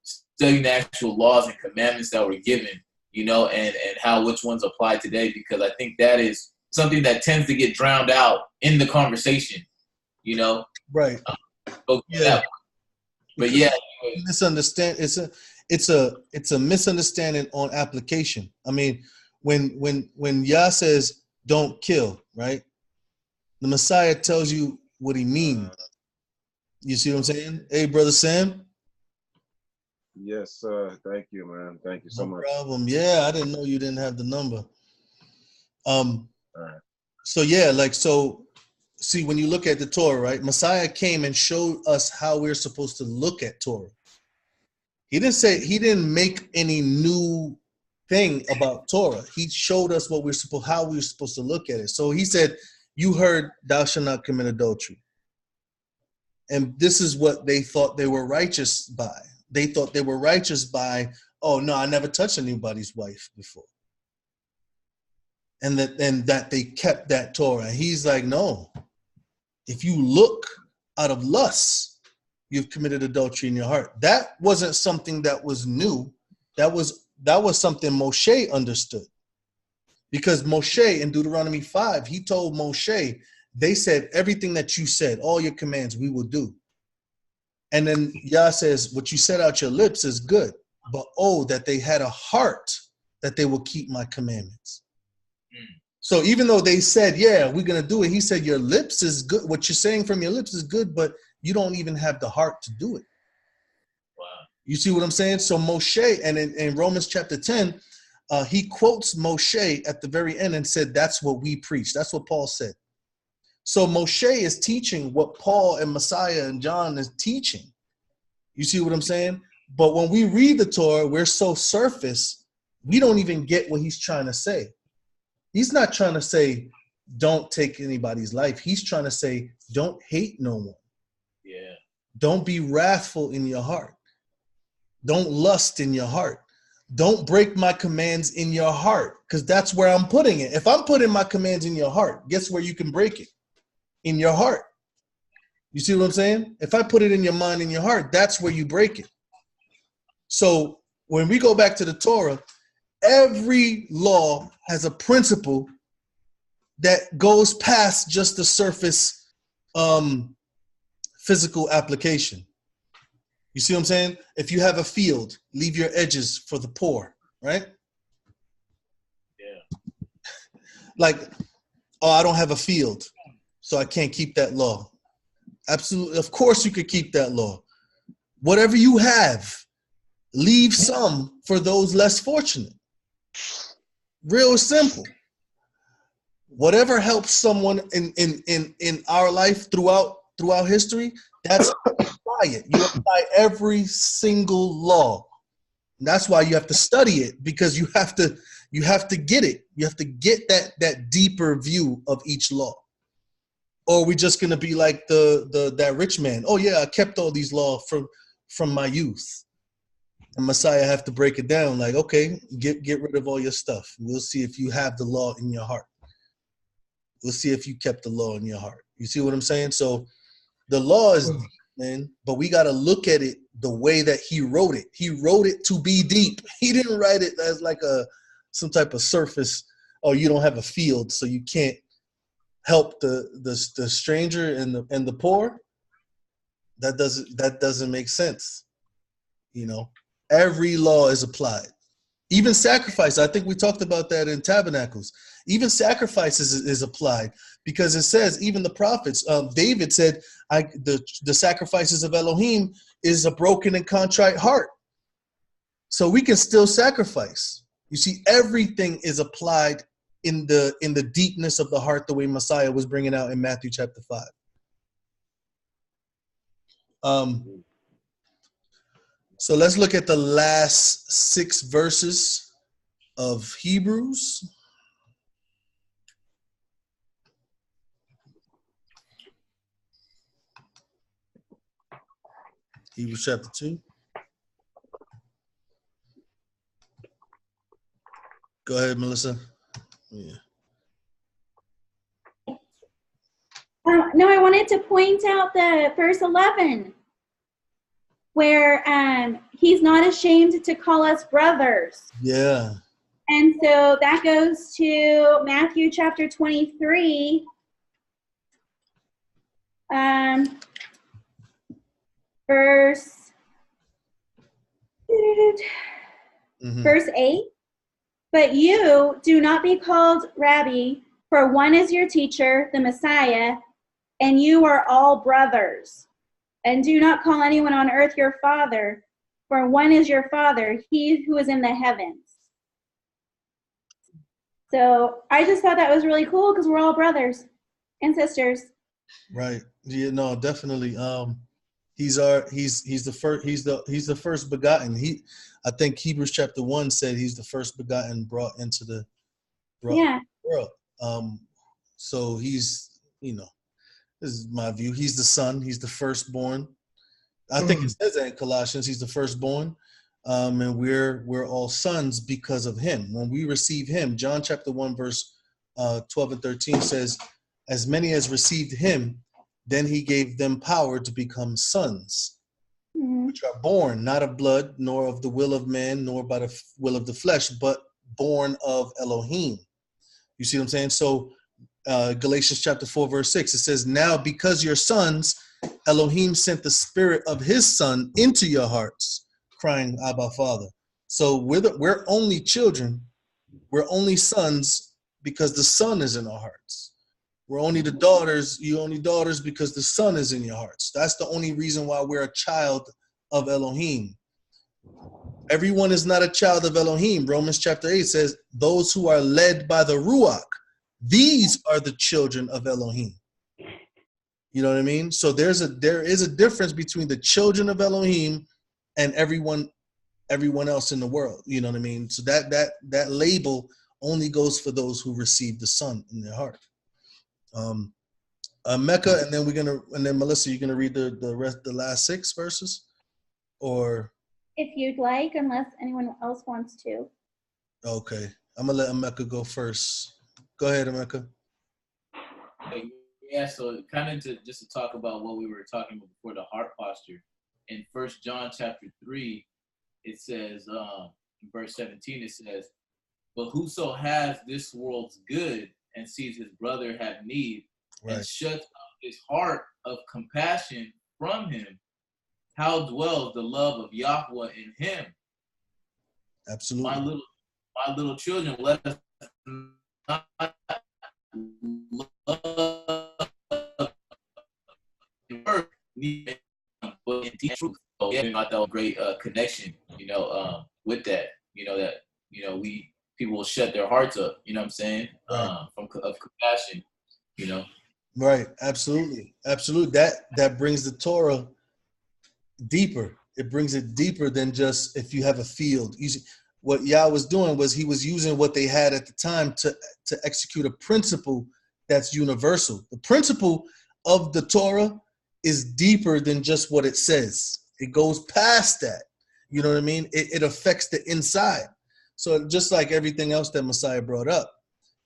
studying the actual laws and commandments that were given, you know, and how which ones apply today, because I think that is something that tends to get drowned out in the conversation, you know. Right. Yeah. But yeah, misunderstand. It's a misunderstanding on application. I mean, when Yah says don't kill, right? The Messiah tells you what he means. You see what I'm saying? Hey, brother Sam. Yes, sir. Thank you, man. Thank you so much. No problem. Yeah, I didn't know you didn't have the number. All right. So yeah, like, so see, when you look at the Torah, right? Messiah came and showed us how we're supposed to look at Torah. He didn't make any new thing about Torah. He showed us how we were supposed to look at it. So he said, you heard thou shalt not commit adultery. And this is what they thought they were righteous by. They thought they were righteous by, oh no, I never touched anybody's wife before. And that they kept that Torah. And he's like, no. If you look out of lust, you've committed adultery in your heart. That wasn't something that was new. That was something Moshe understood. Because Moshe in Deuteronomy 5, he told Moshe, they said, everything that you said, all your commands, we will do. And then Yah says, what you said out your lips is good, but oh, that they had a heart that they will keep my commandments. So even though they said, yeah, we're going to do it, he said, your lips is good. What you're saying from your lips is good, but you don't even have the heart to do it. Wow. You see what I'm saying? So Moshe, and in Romans chapter 10, he quotes Moshe at the very end and said, that's what we preach. That's what Paul said. So Moshe is teaching what Paul and Messiah and John is teaching. You see what I'm saying? But when we read the Torah, we're so surface, we don't even get what he's trying to say. He's not trying to say, don't take anybody's life. He's trying to say, don't hate no one. Yeah. Don't be wrathful in your heart. Don't lust in your heart. Don't break my commands in your heart, because that's where I'm putting it. If I'm putting my commands in your heart, guess where you can break it? In your heart. You see what I'm saying? If I put it in your mind, in your heart, that's where you break it. So when we go back to the Torah, every law has a principle that goes past just the surface physical application. You see what I'm saying? If you have a field, leave your edges for the poor, right? Yeah. Like, oh, I don't have a field, so I can't keep that law. Absolutely. Of course you could keep that law. Whatever you have, leave some for those less fortunate. Real simple. Whatever helps someone in our life throughout history, that's apply it. You apply every single law. And that's why you have to study it, because you have to get it. You have to get that deeper view of each law. Or we're just gonna be like that rich man. Oh yeah, I kept all these laws from my youth. And Messiah have to break it down, like, okay, get rid of all your stuff. We'll see if you have the law in your heart. we'll see if you kept the law in your heart. You see what I'm saying? So the law is deep, man, but we got to look at it the way that he wrote it. He wrote it to be deep. He didn't write it as like some type of surface. Oh, you don't have a field, so you can't help the stranger and the poor. That doesn't make sense. You know, every law is applied. Even sacrifice. I think we talked about that in Tabernacles. Even sacrifices is applied, because it says, even the prophets, David said, the sacrifices of Elohim is a broken and contrite heart. So we can still sacrifice. You see, everything is applied in the deepness of the heart, the way Messiah was bringing out in Matthew chapter 5. So let's look at the last 6 verses of Hebrews. Hebrews chapter 2. Go ahead, Melissa. Yeah. No, I wanted to point out the verse 11, where he's not ashamed to call us brothers. Yeah. And so that goes to Matthew chapter 23, verse 8. But you do not be called Rabbi, for one is your teacher, the Messiah, and you are all brothers. And do not call anyone on earth your father, for one is your Father, he who is in the heavens. So I just thought that was really cool, because we're all brothers and sisters. Right. Yeah, no, definitely. He's the first begotten. I think Hebrews chapter 1 said he's the first begotten brought into the world. So he's, this is my view. He's the son. He's the firstborn. I think it says that in Colossians. He's the firstborn, and we're all sons because of him. When we receive him, John chapter 1 verse 12 and 13 says, "As many as received him, then he gave them power to become sons, which are born not of blood, nor of the will of man, nor by the will of the flesh, but born of Elohim." You see what I'm saying? So Galatians chapter 4 verse 6, it says, "Now because you're sons, Elohim sent the spirit of his son into your hearts, crying, Abba, Father." So we're only children. We're only sons because the son is in our hearts. We're only the daughters. You're only daughters because the son is in your hearts. That's the only reason why we're a child of Elohim. Everyone is not a child of Elohim. Romans chapter 8 says, "Those who are led by the Ruach, these are the children of Elohim." You know what I mean? So there is a difference between the children of Elohim and everyone else in the world. You know what I mean? So that label only goes for those who receive the Son in their heart. Mecca, and then Melissa, you're gonna read the last 6 verses, or If you'd like, unless anyone else wants to. okay, I'm gonna let Mecca go first. Go ahead, Mecca. Yeah, so kind of just to talk about what we were talking about before, the heart posture. In 1 John chapter 3, it says, in verse 17, it says, "But whoso has this world's good and sees his brother have need, and shuts up his heart of compassion from him, how dwells the love of Yahuah in him?" Absolutely. My little children, let us not love but in truth. So yeah, I thought a great connection, with that. People will shut their hearts up. You know what I'm saying? Right. Of compassion. Right. Absolutely. That brings the Torah deeper. It brings it deeper than just if you have a field. What Yah was doing was he was using what they had at the time to execute a principle that's universal. The principle of the Torah is deeper than just what it says. It goes past that. You know what I mean? It affects the inside. So just like everything else that Messiah brought up,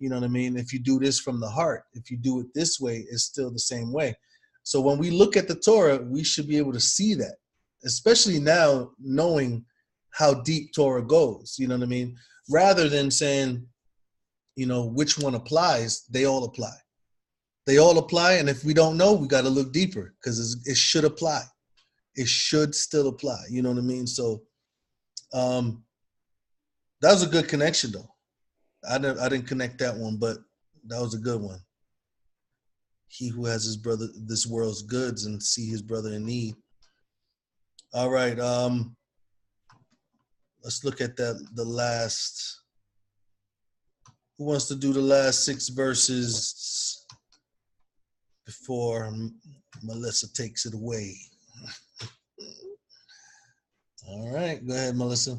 You know what I mean? If you do this from the heart, if you do it this way, it's still the same way. So when we look at the Torah, we should be able to see that, especially now knowing how deep Torah goes. You know what I mean? Rather than saying, you know, which one applies, they all apply. They all apply, and if we don't know, we got to look deeper because it should apply. It should still apply. You know what I mean? So that was a good connection, though. I didn't connect that one, but that was a good one. He who has his brother, this world's goods, and see his brother in need. All right. Let's look at the last. Who wants to do the last 6 verses before Melissa takes it away? All right. Go ahead, Melissa.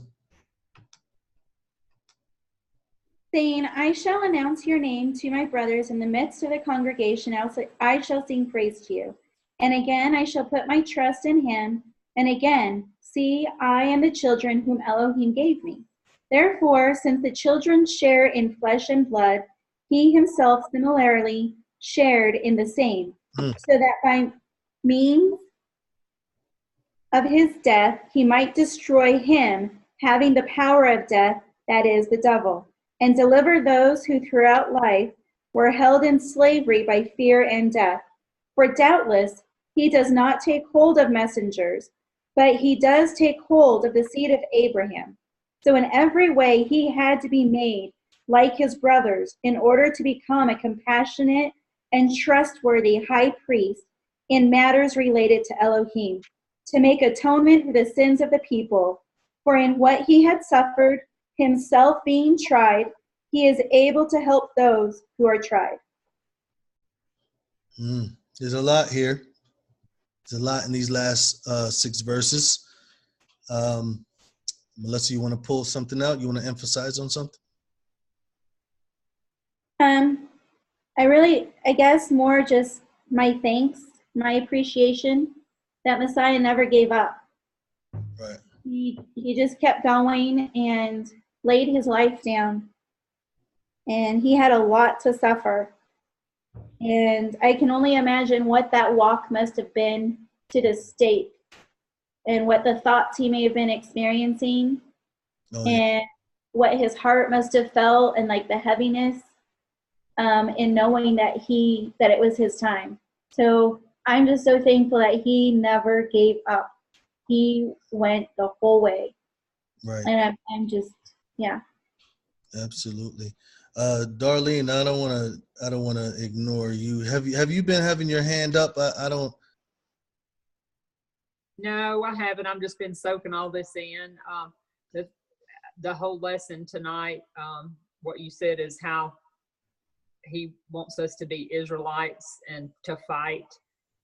Saying, I shall announce your name to my brothers in the midst of the congregation. I shall sing praise to you. And again, I shall put my trust in him. And again, see, I and the children whom Elohim gave me. Therefore, since the children share in flesh and blood, he himself similarly shared in the same, so that by means of his death, he might destroy him, having the power of death, that is, the devil, and deliver those who throughout life were held in slavery by fear and death. For doubtless he does not take hold of messengers, but he does take hold of the seed of Abraham. So in every way he had to be made like his brothers in order to become a compassionate and trustworthy high priest in matters related to Elohim, to make atonement for the sins of the people. For in what he had suffered, himself being tried, he is able to help those who are tried. There's a lot here. There's a lot in these last 6 verses. Melissa, you want to pull something out? You want to emphasize on something? I guess more just my thanks, my appreciation that Messiah never gave up. Right. He just kept going and laid his life down. And he had a lot to suffer. And I can only imagine what that walk must have been to the stake and what the thoughts he may have been experiencing and what his heart must have felt and like the heaviness in knowing that it was his time. So I'm just so thankful that he never gave up. He went the whole way. Right. And I'm just, yeah. Absolutely. Darlene, I don't want to ignore you. Have you been having your hand up? I don't. No, I haven't. I've just been soaking all this in. The whole lesson tonight, what you said is how he wants us to be Israelites and to fight.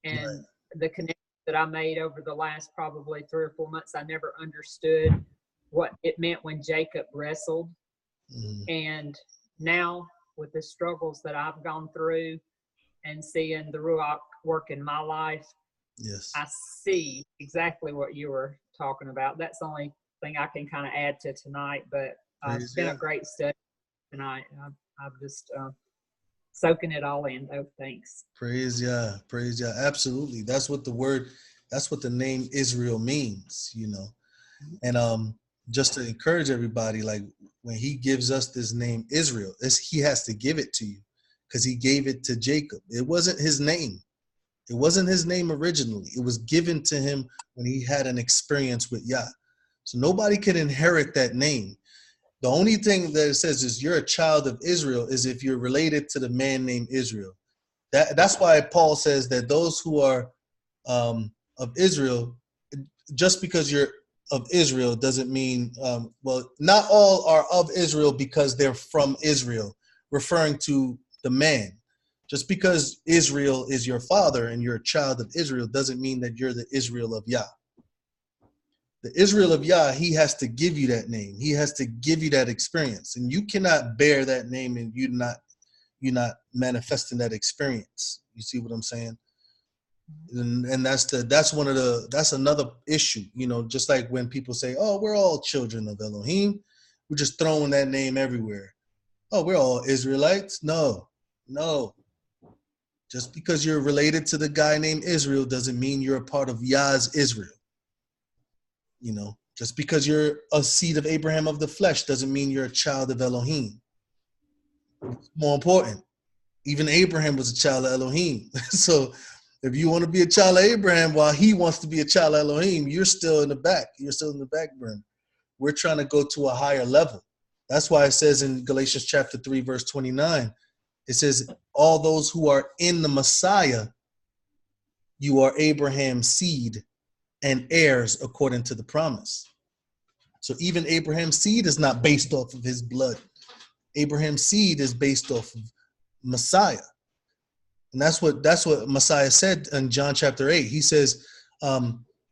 And Right. The connection that I made over the last probably 3 or 4 months, I never understood what it meant when Jacob wrestled. And now with the struggles that I've gone through and seeing the Ruach work in my life, Yes, I see exactly what you were talking about. That's the only thing I can kind of add to tonight, but it's been a great study tonight. I'm just soaking it all in, though. Thanks. Praise Yah. Praise Yah. Absolutely. That's what the name Israel means, you know. And just to encourage everybody, like when he gives us this name Israel, he has to give it to you because he gave it to Jacob. It wasn't his name. It wasn't his name originally. It was given to him when he had an experience with Yah. So nobody can inherit that name. The only thing that it says is you're a child of Israel is if you're related to the man named Israel. That's why Paul says that those who are of Israel, just because you're of Israel doesn't mean, not all are of Israel because they're from Israel, referring to the man. Just because Israel is your father and you're a child of Israel doesn't mean that you're the Israel of Yah. The Israel of Yah, he has to give you that name. He has to give you that experience. And you cannot bear that name and you're not manifesting that experience. You see what I'm saying? And that's another issue, you know, just like when people say, oh, we're all children of Elohim, we're just throwing that name everywhere. Oh, we're all Israelites. No. Just because you're related to the guy named Israel doesn't mean you're a part of Yah's Israel. You know, just because you're a seed of Abraham of the flesh doesn't mean you're a child of Elohim. More important, even Abraham was a child of Elohim. So if you want to be a child of Abraham while he wants to be a child of Elohim, you're still in the back. You're still in the back burner. We're trying to go to a higher level. That's why it says in Galatians chapter 3, verse 29, it says, all those who are in the Messiah, you are Abraham's seed and heirs according to the promise. So even Abraham's seed is not based off of his blood. Abraham's seed is based off of Messiah. And that's what Messiah said in John chapter 8. He says,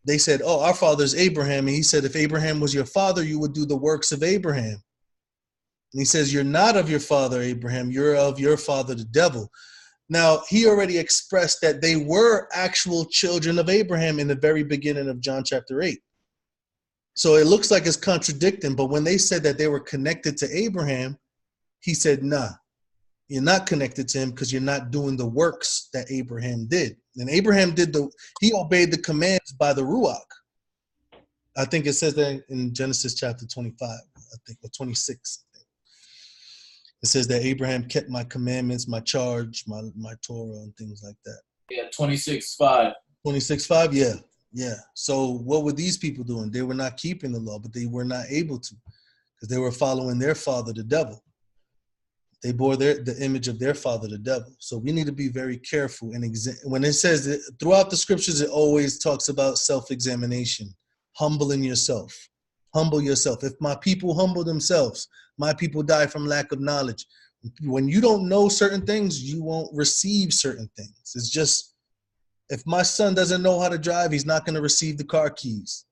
they said, oh, our father is Abraham. And he said, if Abraham was your father, you would do the works of Abraham. And he says, you're not of your father, Abraham. You're of your father, the devil. Now, he already expressed that they were actual children of Abraham in the very beginning of John chapter 8. So it looks like it's contradicting. But when they said that they were connected to Abraham, he said, nah, you're not connected to him because you're not doing the works that Abraham did. And Abraham he obeyed the commands by the Ruach. I think it says that in Genesis chapter 25, I think, or 26. It says that Abraham kept my commandments, my charge, my Torah, and things like that. Yeah, 26:5. 26:5, yeah. So what were these people doing? They were not keeping the law, but they were not able to because they were following their father, the devil. They bore the image of their father, the devil. So we need to be very careful. And when it says that throughout the scriptures, it always talks about self-examination, humbling yourself. Humble yourself. If my people humble themselves, my people die from lack of knowledge. When you don't know certain things, you won't receive certain things. It's just, if my son doesn't know how to drive, he's not going to receive the car keys.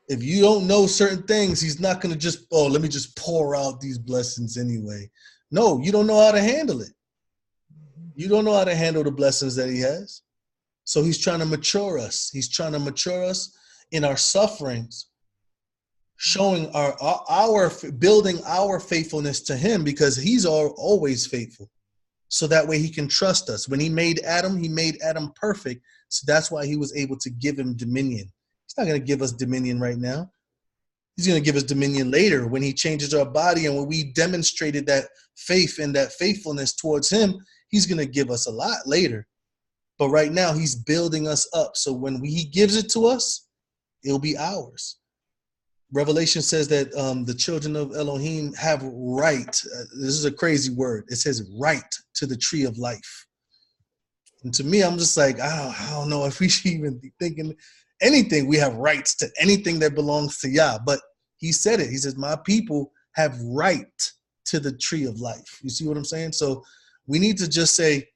If you don't know certain things, he's not going to just, oh, let me just pour out these blessings anyway. No, you don't know how to handle it. You don't know how to handle the blessings that he has. So he's trying to mature us. He's trying to mature us in our sufferings, showing building our faithfulness to him because he's always faithful. So that way he can trust us. When he made Adam perfect. So that's why he was able to give him dominion. He's not going to give us dominion right now. He's going to give us dominion later when he changes our body. And when we demonstrated that faith and that faithfulness towards him, he's going to give us a lot later. But right now he's building us up. So when he gives it to us, it'll be ours. Revelation says that the children of Elohim have right. This is a crazy word. It says right to the tree of life. And to me, I'm just like, I don't know if we should even be thinking anything. We have rights to anything that belongs to Yah. But he said it. He says, my people have right to the tree of life. You see what I'm saying? So we need to just say,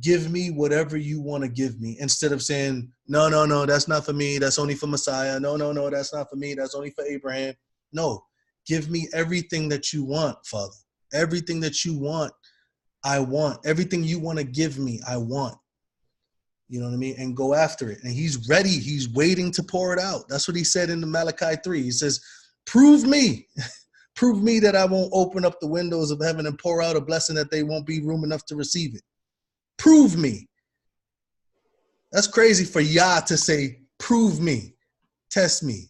give me whatever you want to give me, instead of saying, no, that's not for me. That's only for Messiah. No, that's not for me. That's only for Abraham. No, give me everything that you want, Father. Everything that you want, I want. Everything you want to give me, I want. You know what I mean? And go after it. And he's ready. He's waiting to pour it out. That's what he said in the Malachi 3. He says, prove me. Prove me that I won't open up the windows of heaven and pour out a blessing that they won't be room enough to receive it. Prove me. That's crazy for Yah to say, prove me, test me.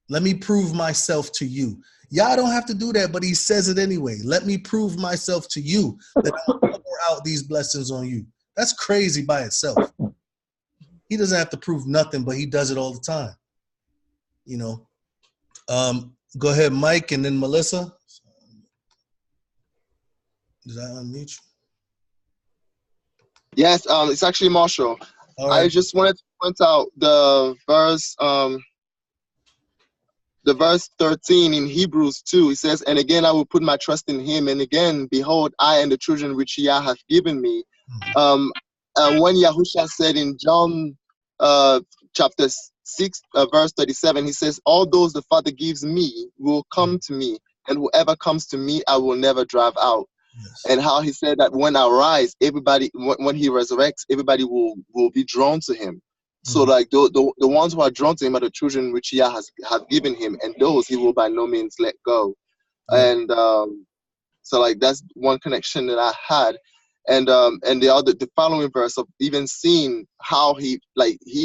Let me prove myself to you. Yah don't have to do that, but he says it anyway. Let me prove myself to you that I'll pour out these blessings on you. That's crazy by itself. He doesn't have to prove nothing, but he does it all the time. You know. Go ahead, Mike, and then Melissa. Did I unmute you? Yes, it's actually Marshall. Right. I just wanted to point out the verse 13 in Hebrews 2. It says, and again I will put my trust in him, and again, behold, I and the children which Yah hath given me. When Yahushua said in John chapter 6, verse 37, he says, all those the Father gives me will come to me, and whoever comes to me I will never drive out. Yes. And how he said that when I rise, everybody, when he resurrects, everybody will be drawn to him. Mm-hmm. So like the ones who are drawn to him are the children which Yah have given him, and those he will by no means let go. Mm-hmm. And So like that's one connection that I had. And the following verse of even seeing how he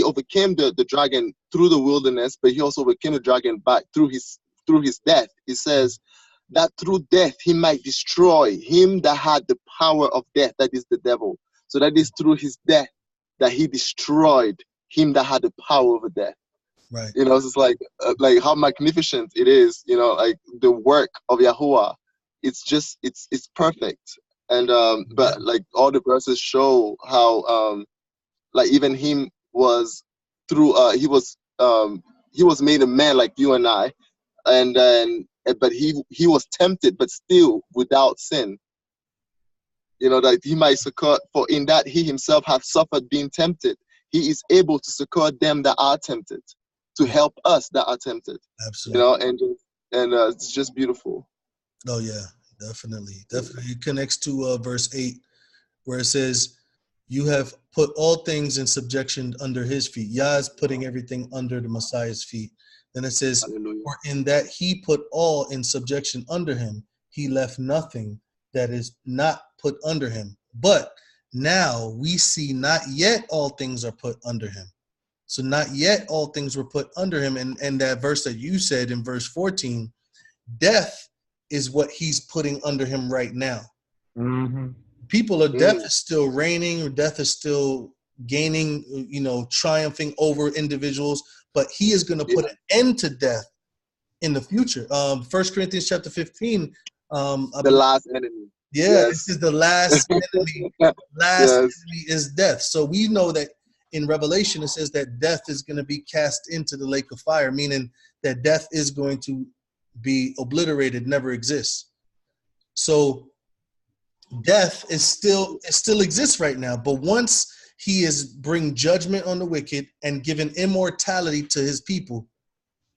overcame the dragon through the wilderness, but he also overcame the dragon back through his death. He says that through death he might destroy him that had the power of death, that is the devil. So that is through his death that he destroyed him that had the power over death. Right. You know, it's just like how magnificent it is. You know, like the work of Yahuah. It's just it's perfect. And but like all the verses show how like even him was through he was made a man like you and I, and then but he was tempted but still without sin. You know, that he might succor, for in that he himself hath suffered being tempted, he is able to succor them that are tempted, to help us that are tempted. Absolutely. You know, and it's just beautiful. Oh yeah, definitely. It connects to verse 8, where it says, "You have put all things in subjection under his feet." Yah is putting everything under the Messiah's feet. Then it says, Hallelujah. "For in that he put all in subjection under him, he left nothing that is not put under him. But now we see not yet all things are put under him." So not yet all things were put under him. And that verse that you said in verse 14, death is what he's putting under him right now. Mm-hmm. People of death is still reigning, or death is still gaining, you know, triumphing over individuals, but he is going to put an end to death in the future. 1 Corinthians chapter 15. The last enemy. Yeah, Yes. this is the last enemy. Yes. Enemy is death. So we know that in Revelation it says that death is going to be cast into the lake of fire, meaning that death is going to be obliterated, never exists. So death is still exists right now, but once he is bring judgment on the wicked and given immortality to his people,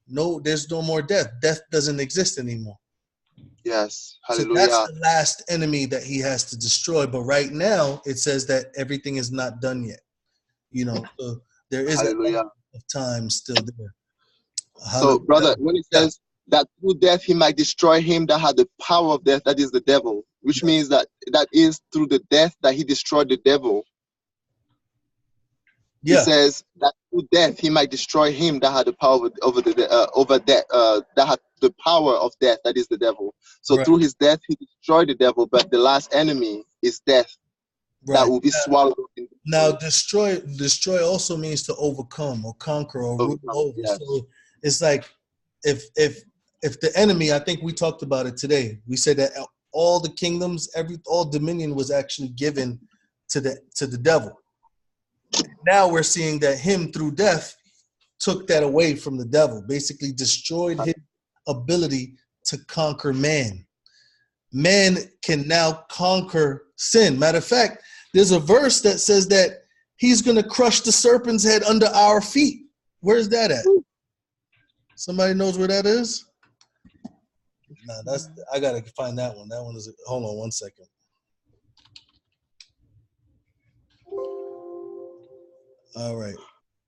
no, there's no more death. Death doesn't exist anymore. Yes. So Hallelujah. that's the last enemy that he has to destroy. But right now it says that everything is not done yet. You know, so there is an element of time still there. So, brother, when it says that through death he might destroy him that had the power of death, that is the devil, which means that is through the death that he destroyed the devil. He says that through death he might destroy him that had the power over death, that had the power of death, that is the devil. So through his death he destroyed the devil, but the last enemy is death. That will be swallowed up in the now destroy also means to overcome or conquer or rule over. Yes. So it's like if the enemy, I think we talked about it today, we said that all the kingdoms, all dominion was actually given to the devil. Now we're seeing that him through death took that away from the devil, basically destroyed his ability to conquer man. Man can now conquer sin. Matter of fact, there's a verse that says that he's going to crush the serpent's head under our feet. Where's that at? Somebody knows where that is? Nah, I got to find that one. That one is, hold on one second. All right,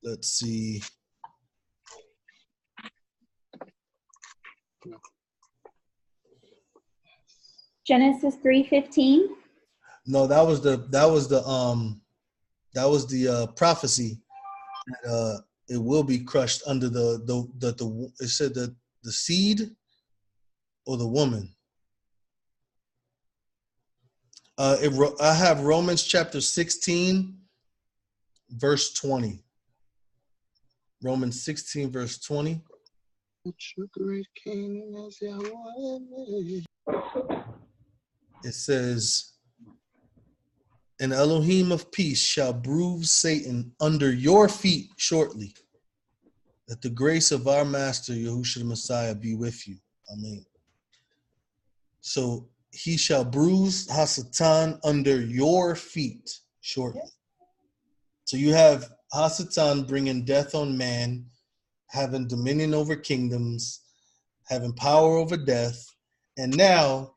let's see. Genesis 3:15. No, that was the prophecy that it will be crushed under the it said that the seed or the woman. I have Romans chapter 16 verse 20. Romans 16 verse 20. It says, "And Elohim of peace shall bruise Satan under your feet shortly. That the grace of our Master Yahushua the Messiah be with you." Amen. So he shall bruise Hasatan under your feet shortly. So you have Hasatan bringing death on man, having dominion over kingdoms, having power over death, and now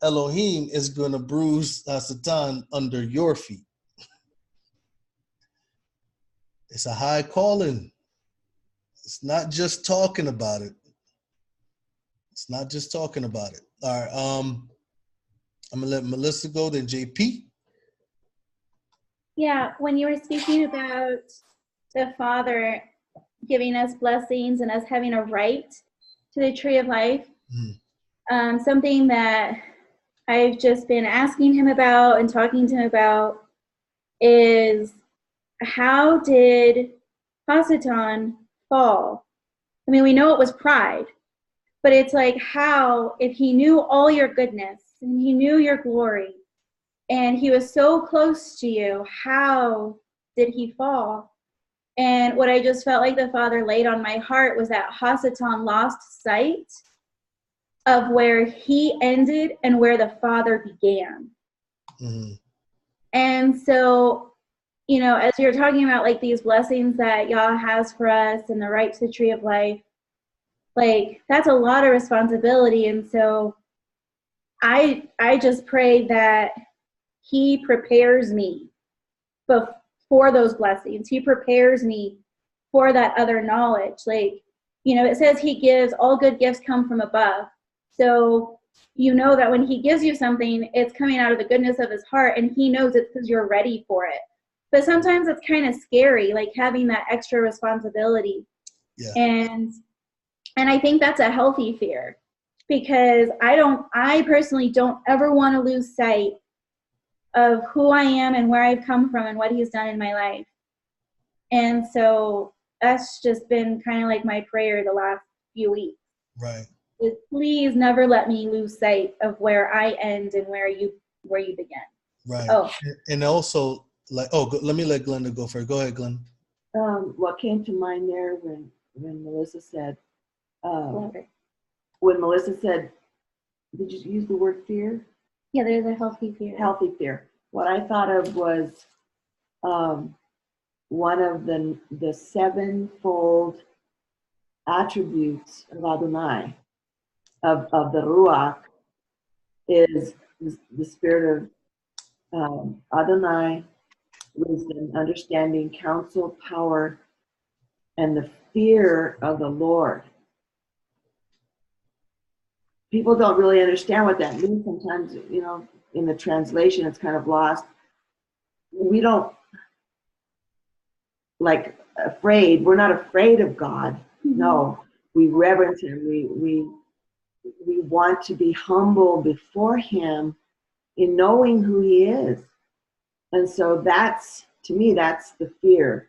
Elohim is going to bruise Hasatan under your feet. It's a high calling. It's not just talking about it. It's not just talking about it. All right. I'm gonna let Melissa go, then JP. Yeah, when you were speaking about the Father giving us blessings and us having a right to the tree of life, something that I've just been asking him about and talking to him about is, how did Hasatan fall? I mean, we know it was pride, but it's like, how, if he knew all your goodness and he knew your glory and he was so close to you, how did he fall? And what I just felt like the Father laid on my heart was that Hasatan lost sight of where he ended and where the Father began. Mm-hmm. And so, you know, as you're talking about like these blessings that Yah has for us and the right to the tree of life, like that's a lot of responsibility. And so I just pray that he prepares me for those blessings. He prepares me for that other knowledge. Like, you know, it says he gives, all good gifts come from above. So you know that when he gives you something, it's coming out of the goodness of his heart, and he knows it's because you're ready for it. But sometimes it's kind of scary, like having that extra responsibility. Yeah. And I think that's a healthy fear, because I personally don't ever want to lose sight of who I am and where I've come from and what he's done in my life. And so that's just been kind of like my prayer the last few weeks. Right. Is please never let me lose sight of where I end and where you begin. Right. Oh. And also, like, let me let Glenda go first. Go ahead, Glenn. What came to mind there when Melissa said, when Melissa said, did you use the word fear? Yeah, there's a healthy fear. Healthy fear. What I thought of was one of the sevenfold attributes of Adonai, of the Ruach, is the spirit of Adonai, wisdom, understanding, counsel, power, and the fear of the Lord. People don't really understand what that means sometimes, you know, in the translation it's kind of lost. We don't, like, afraid, we're not afraid of God. Mm-hmm. No, we reverence him. We want to be humble before him in knowing who he is. And so that's, to me, that's the fear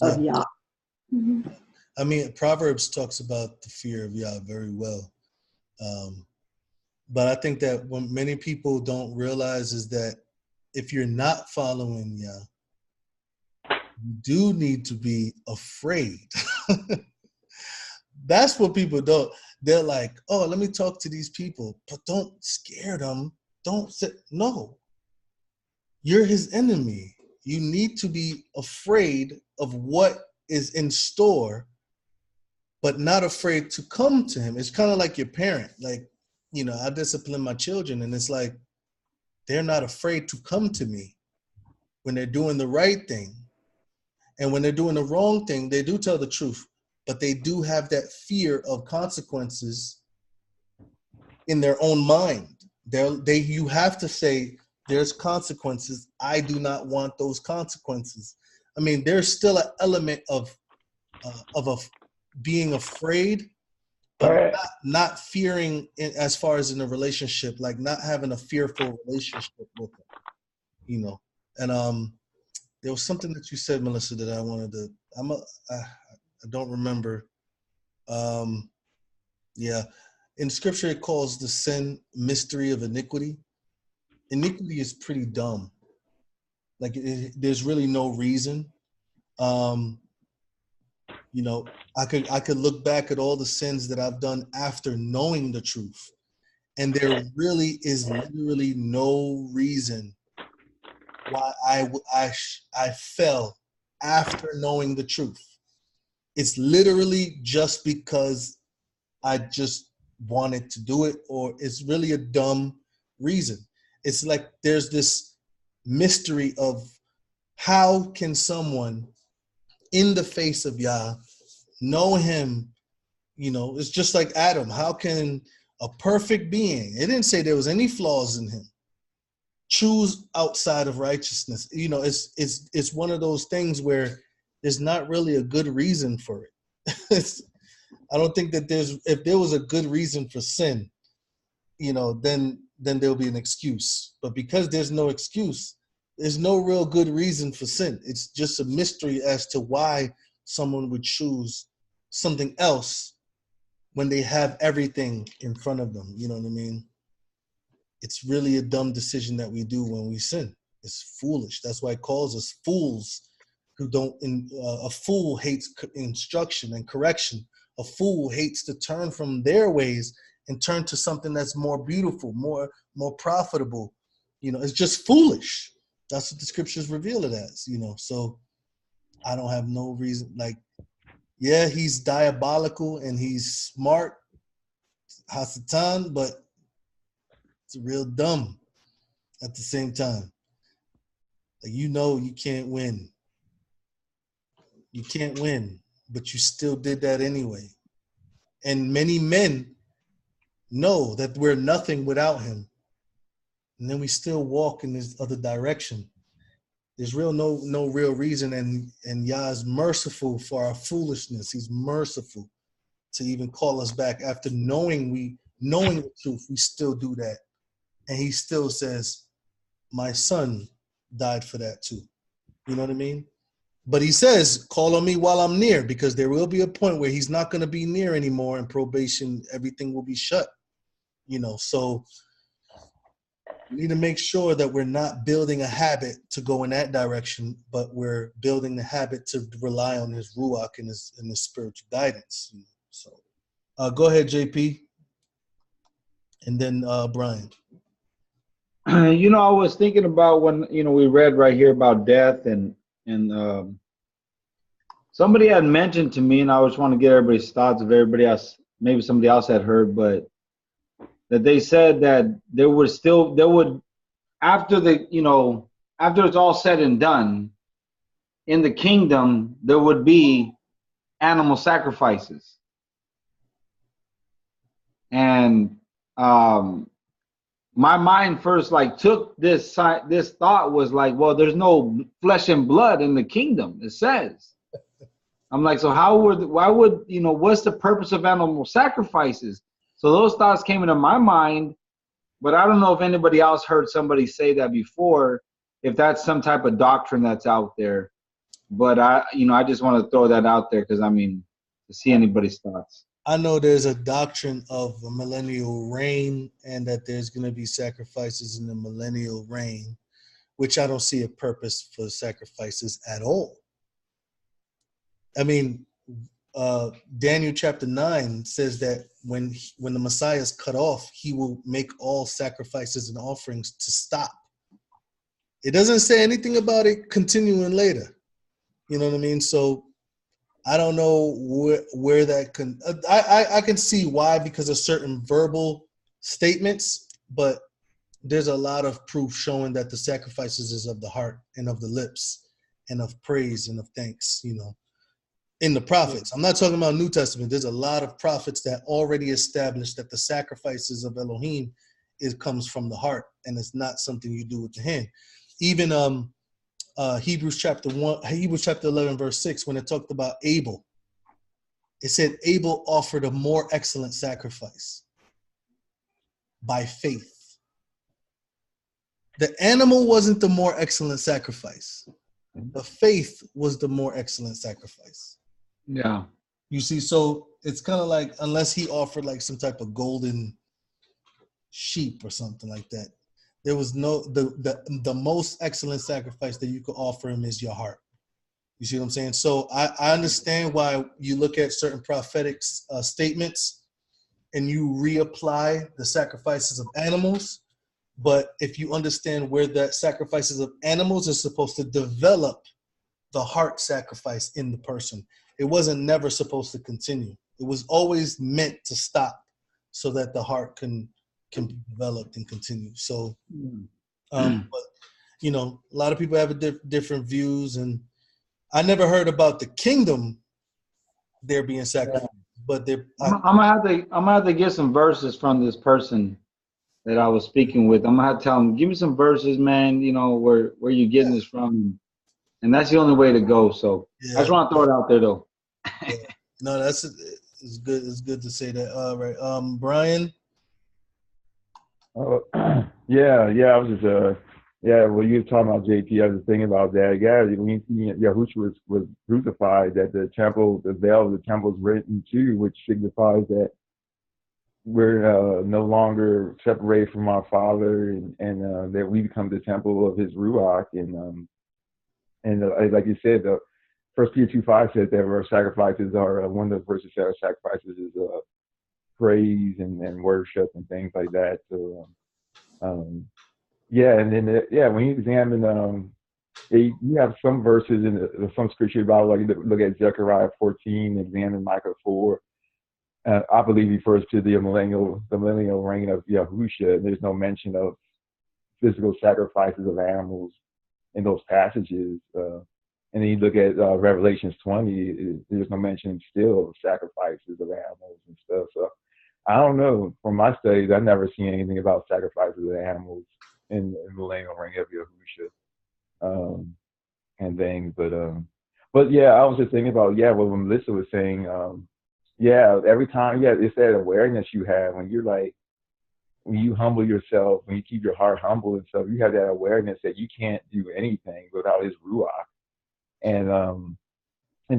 of Yah. Mm-hmm. I mean, Proverbs talks about the fear of Yah very well. But I think that what many people don't realize is that if you're not following Yah, you do need to be afraid. That's what people don't. They're like, oh, let me talk to these people, but don't scare them. Don't say, no. You're his enemy. You need to be afraid of what is in store, but not afraid to come to him. It's kind of like your parent. Like, you know, I discipline my children, and it's like they're not afraid to come to me when they're doing the right thing. And when they're doing the wrong thing, they do tell the truth, but they do have that fear of consequences in their own mind. You have to say, there's consequences. I do not want those consequences. I mean, there's still an element of being afraid, but not fearing as far as in a relationship, like not having a fearful relationship with them, you know. And there was something that you said, Melissa, that I wanted to. I don't remember. Yeah, in Scripture it calls the sin mystery of iniquity. Iniquity is pretty dumb. Like there's really no reason. You know, I could look back at all the sins that I've done after knowing the truth, and there really is literally no reason why I fell after knowing the truth. It's literally just because I just wanted to do it, or it's really a dumb reason. It's like there's this mystery of how can someone in the face of Yah know him. You know, it's just like Adam. How can a perfect being. It didn't say there was any flaws in him. Choose outside of righteousness. You know, it's one of those things where there's not really a good reason for it. I don't think that if there was a good reason for sin, you know, then there'll be an excuse. But because there's no excuse, there's no real good reason for sin. It's just a mystery as to why someone would choose something else when they have everything in front of them. You know what I mean? It's really a dumb decision that we do when we sin. It's foolish. That's why it calls us fools who don't, a fool hates instruction and correction. A fool hates to turn from their ways and turn to something that's more beautiful, more profitable. You know, it's just foolish. That's what the scriptures reveal it as, you know. So I don't have no reason, like, yeah, he's diabolical and he's smart, Hasatan, but it's real dumb at the same time. Like, you know, you can't win. You can't win, but you still did that anyway. And many men know that we're nothing without him. And then we still walk in this other direction. There's no real reason, and Yah is merciful for our foolishness. He's merciful to even call us back after knowing the truth. We still do that. And he still says, my son died for that too. You know what I mean? But he says, call on me while I'm near, because there will be a point where he's not going to be near anymore, and probation, everything will be shut. You know, so we need to make sure that we're not building a habit to go in that direction, but we're building the habit to rely on his Ruach and his spiritual guidance. You know? So go ahead, JP. And then Brian. You know, I was thinking about when, you know, we read right here about death, and somebody had mentioned to me, and I just want to get everybody's thoughts, if everybody else, maybe somebody else had heard, but that they said that there would, after it's all said and done, in the kingdom, there would be animal sacrifices. And my mind first took this thought was like, well, there's no flesh and blood in the kingdom, it says. I'm like, so why would, what's the purpose of animal sacrifices? So those thoughts came into my mind, but I don't know if anybody else heard somebody say that before, if that's some type of doctrine that's out there. But I just want to throw that out there because, to see anybody's thoughts. I know there's a doctrine of a millennial reign and that there's going to be sacrifices in the millennial reign, which I don't see a purpose for sacrifices at all. Daniel chapter 9 says that when the Messiah is cut off, he will make all sacrifices and offerings to stop. It doesn't say anything about it continuing later. You know what I mean? So I don't know where that can. I can see why, because of certain verbal statements, but there's a lot of proof showing that the sacrifices is of the heart and of the lips and of praise and of thanks, in the prophets. I'm not talking about New Testament. There's a lot of prophets that already established that the sacrifices of Elohim comes from the heart, and it's not something you do with the hand. Even Hebrews chapter 11 verse 6, when it talked about Abel, it said Abel offered a more excellent sacrifice by faith. The animal wasn't the more excellent sacrifice. The faith was the more excellent sacrifice. Yeah. You see, so it's kind of like, unless he offered like some type of golden sheep or something like that, there was the most excellent sacrifice that you could offer him is your heart. You see what I'm saying? So I understand why you look at certain prophetic statements and you reapply the sacrifices of animals. But if you understand where that sacrifices of animals is supposed to develop the heart sacrifice in the person, it wasn't never supposed to continue. It was always meant to stop so that the heart can be developed and continue. So, but a lot of people have different views, and I never heard about the kingdom there being sacrifice, but they're I'm gonna have to get some verses from this person that I was speaking with. I'm gonna have to tell him, give me some verses, man. You know where you getting this from, and that's the only way to go. So I just want to throw it out there, though. Yeah. No, it's good. It's good to say that. All right, Brian. Yeah. I was just when you were talking about JP, I was thinking about that. Yeah, when you see Yahushua was crucified, that the veil of the temple is written too, which signifies that we're no longer separated from our Father, and that we become the temple of His Ruach, and like you said, the 1 Peter 2:5 says that our sacrifices are one of the verses that our sacrifices is praise and worship and things like that. So and then when you examine you have some verses in some scripture about, like, look at Zechariah 14, examine Micah 4. I believe refers to the millennial reign of Yahusha. There's no mention of physical sacrifices of animals in those passages. And then you look at Revelations 20, there's no mention still of sacrifices of animals and stuff. So I don't know. From my studies, I've never seen anything about sacrifices of animals in the millennial reign of Yahusha and things. But yeah, I was just thinking about what Melissa was saying. Every time, it's that awareness you have when you're like, when you humble yourself, when you keep your heart humble and stuff, you have that awareness that you can't do anything without His Ruach. And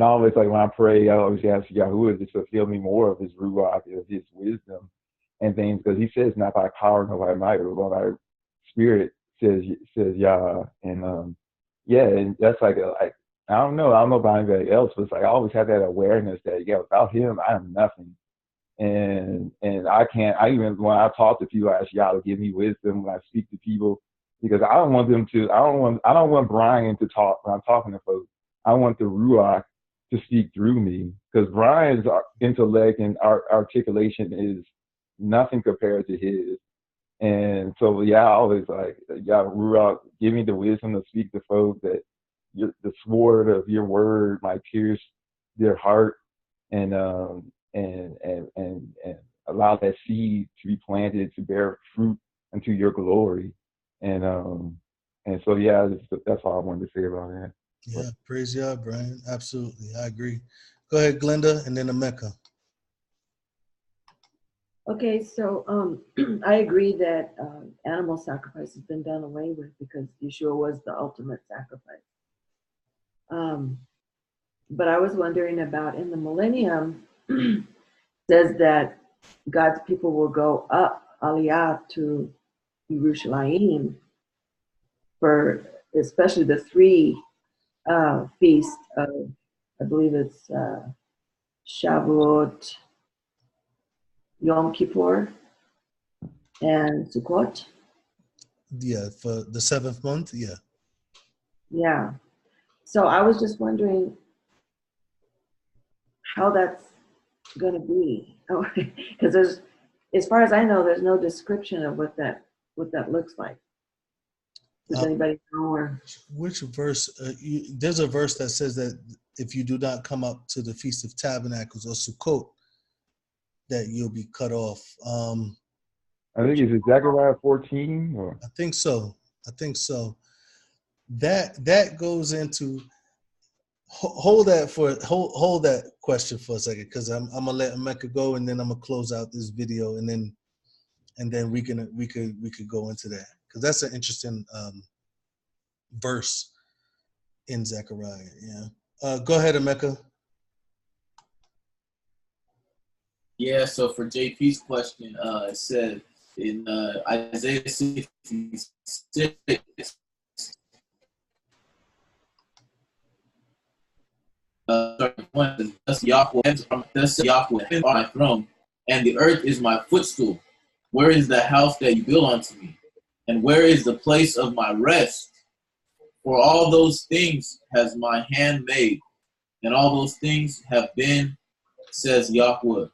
always, like, when I pray, I always ask Yahuah just to fill me more of His Ruach, of His wisdom and things, because He says, not by power nor by might, but by my spirit, says Yah. And and that's like I don't know about anybody else, but it's like I always have that awareness that without Him I am nothing. And I can't. Even when I talk to people, I ask Yah to give me wisdom when I speak to people, because I don't want them to. I don't want Brian to talk when I'm talking to folks. I want the Ruach to speak through me, because Brian's intellect and articulation is nothing compared to his. And so I always like, Ruach, give me the wisdom to speak to folks, that the sword of your word might pierce their heart, and allow that seed to be planted to bear fruit unto your glory. And so that's all I wanted to say about that. Yeah, praise Yah, Brian. Absolutely, I agree. Go ahead, Glenda, and then Emeka. Okay, so I agree that animal sacrifice has been done away with, because Yeshua was the ultimate sacrifice. But I was wondering about, in the millennium, says that God's people will go up, Aliyah, to Yerushalayim for especially the three feasts of, I believe it's Shavuot, Yom Kippur, and Sukkot. Yeah, for the 7th month. Yeah. Yeah. So I was just wondering how that's going to be, because there's, as far as I know, there's no description of what that looks like. Does anybody know? Or which verse? There's a verse that says that if you do not come up to the Feast of Tabernacles or Sukkot, that you'll be cut off. I think it's Zechariah 14. Or? I think so. That goes into hold that question for a second, because I'm gonna let Emeka go, and then I'm gonna close out this video, and then we could go into that, because that's an interesting verse in Zechariah. Yeah. Go ahead, Emeka. Yeah, so for JP's question, it said in Isaiah 66, thus Yahuah on my throne, and the earth is my footstool. Where is the house that you built unto me? And where is the place of my rest? For all those things has my hand made, and all those things have been, says Yahuah.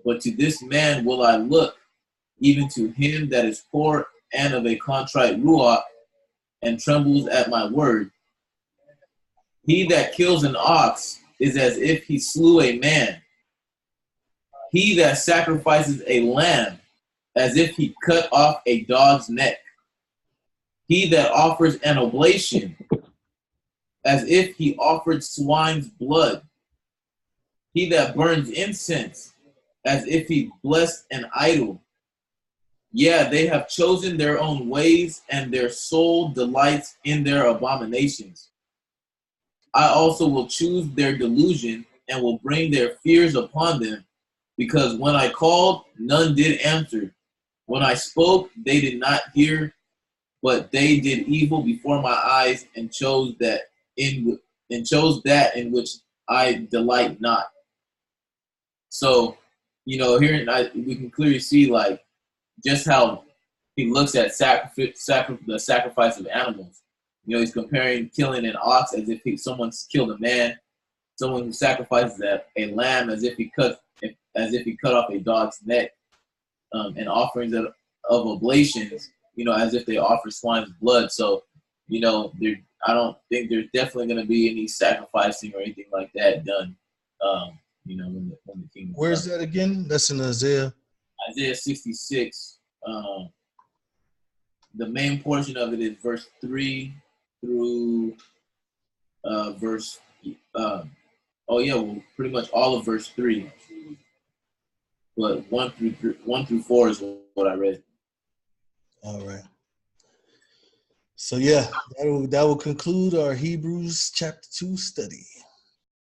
But to this man will I look, even to him that is poor and of a contrite ruach, and trembles at my word. He that kills an ox is as if he slew a man, He that sacrifices a lamb as if he cut off a dog's neck. He that offers an oblation as if he offered swine's blood. He that burns incense as if he blessed an idol. Yeah, they have chosen their own ways, and their soul delights in their abominations. I also will choose their delusion and will bring their fears upon them, because when I called, none did answer. When I spoke, they did not hear, but they did evil before my eyes and chose that in which I delight not. So, here we can clearly see like just how he looks at the sacrifice of animals. He's comparing killing an ox as if someone's killed a man. Someone who sacrifices a lamb as if he cut off a dog's neck, and offerings of oblations, as if they offer swine's blood. So, I don't think there's definitely going to be any sacrificing or anything like that done. When the kingdom. Where's that again? That's in Isaiah. Isaiah 66. The main portion of it is verse 3 through verse. Pretty much all of verse 3. But 1 through 4 is what I read. All right. So yeah, that will conclude our Hebrews chapter 2 study.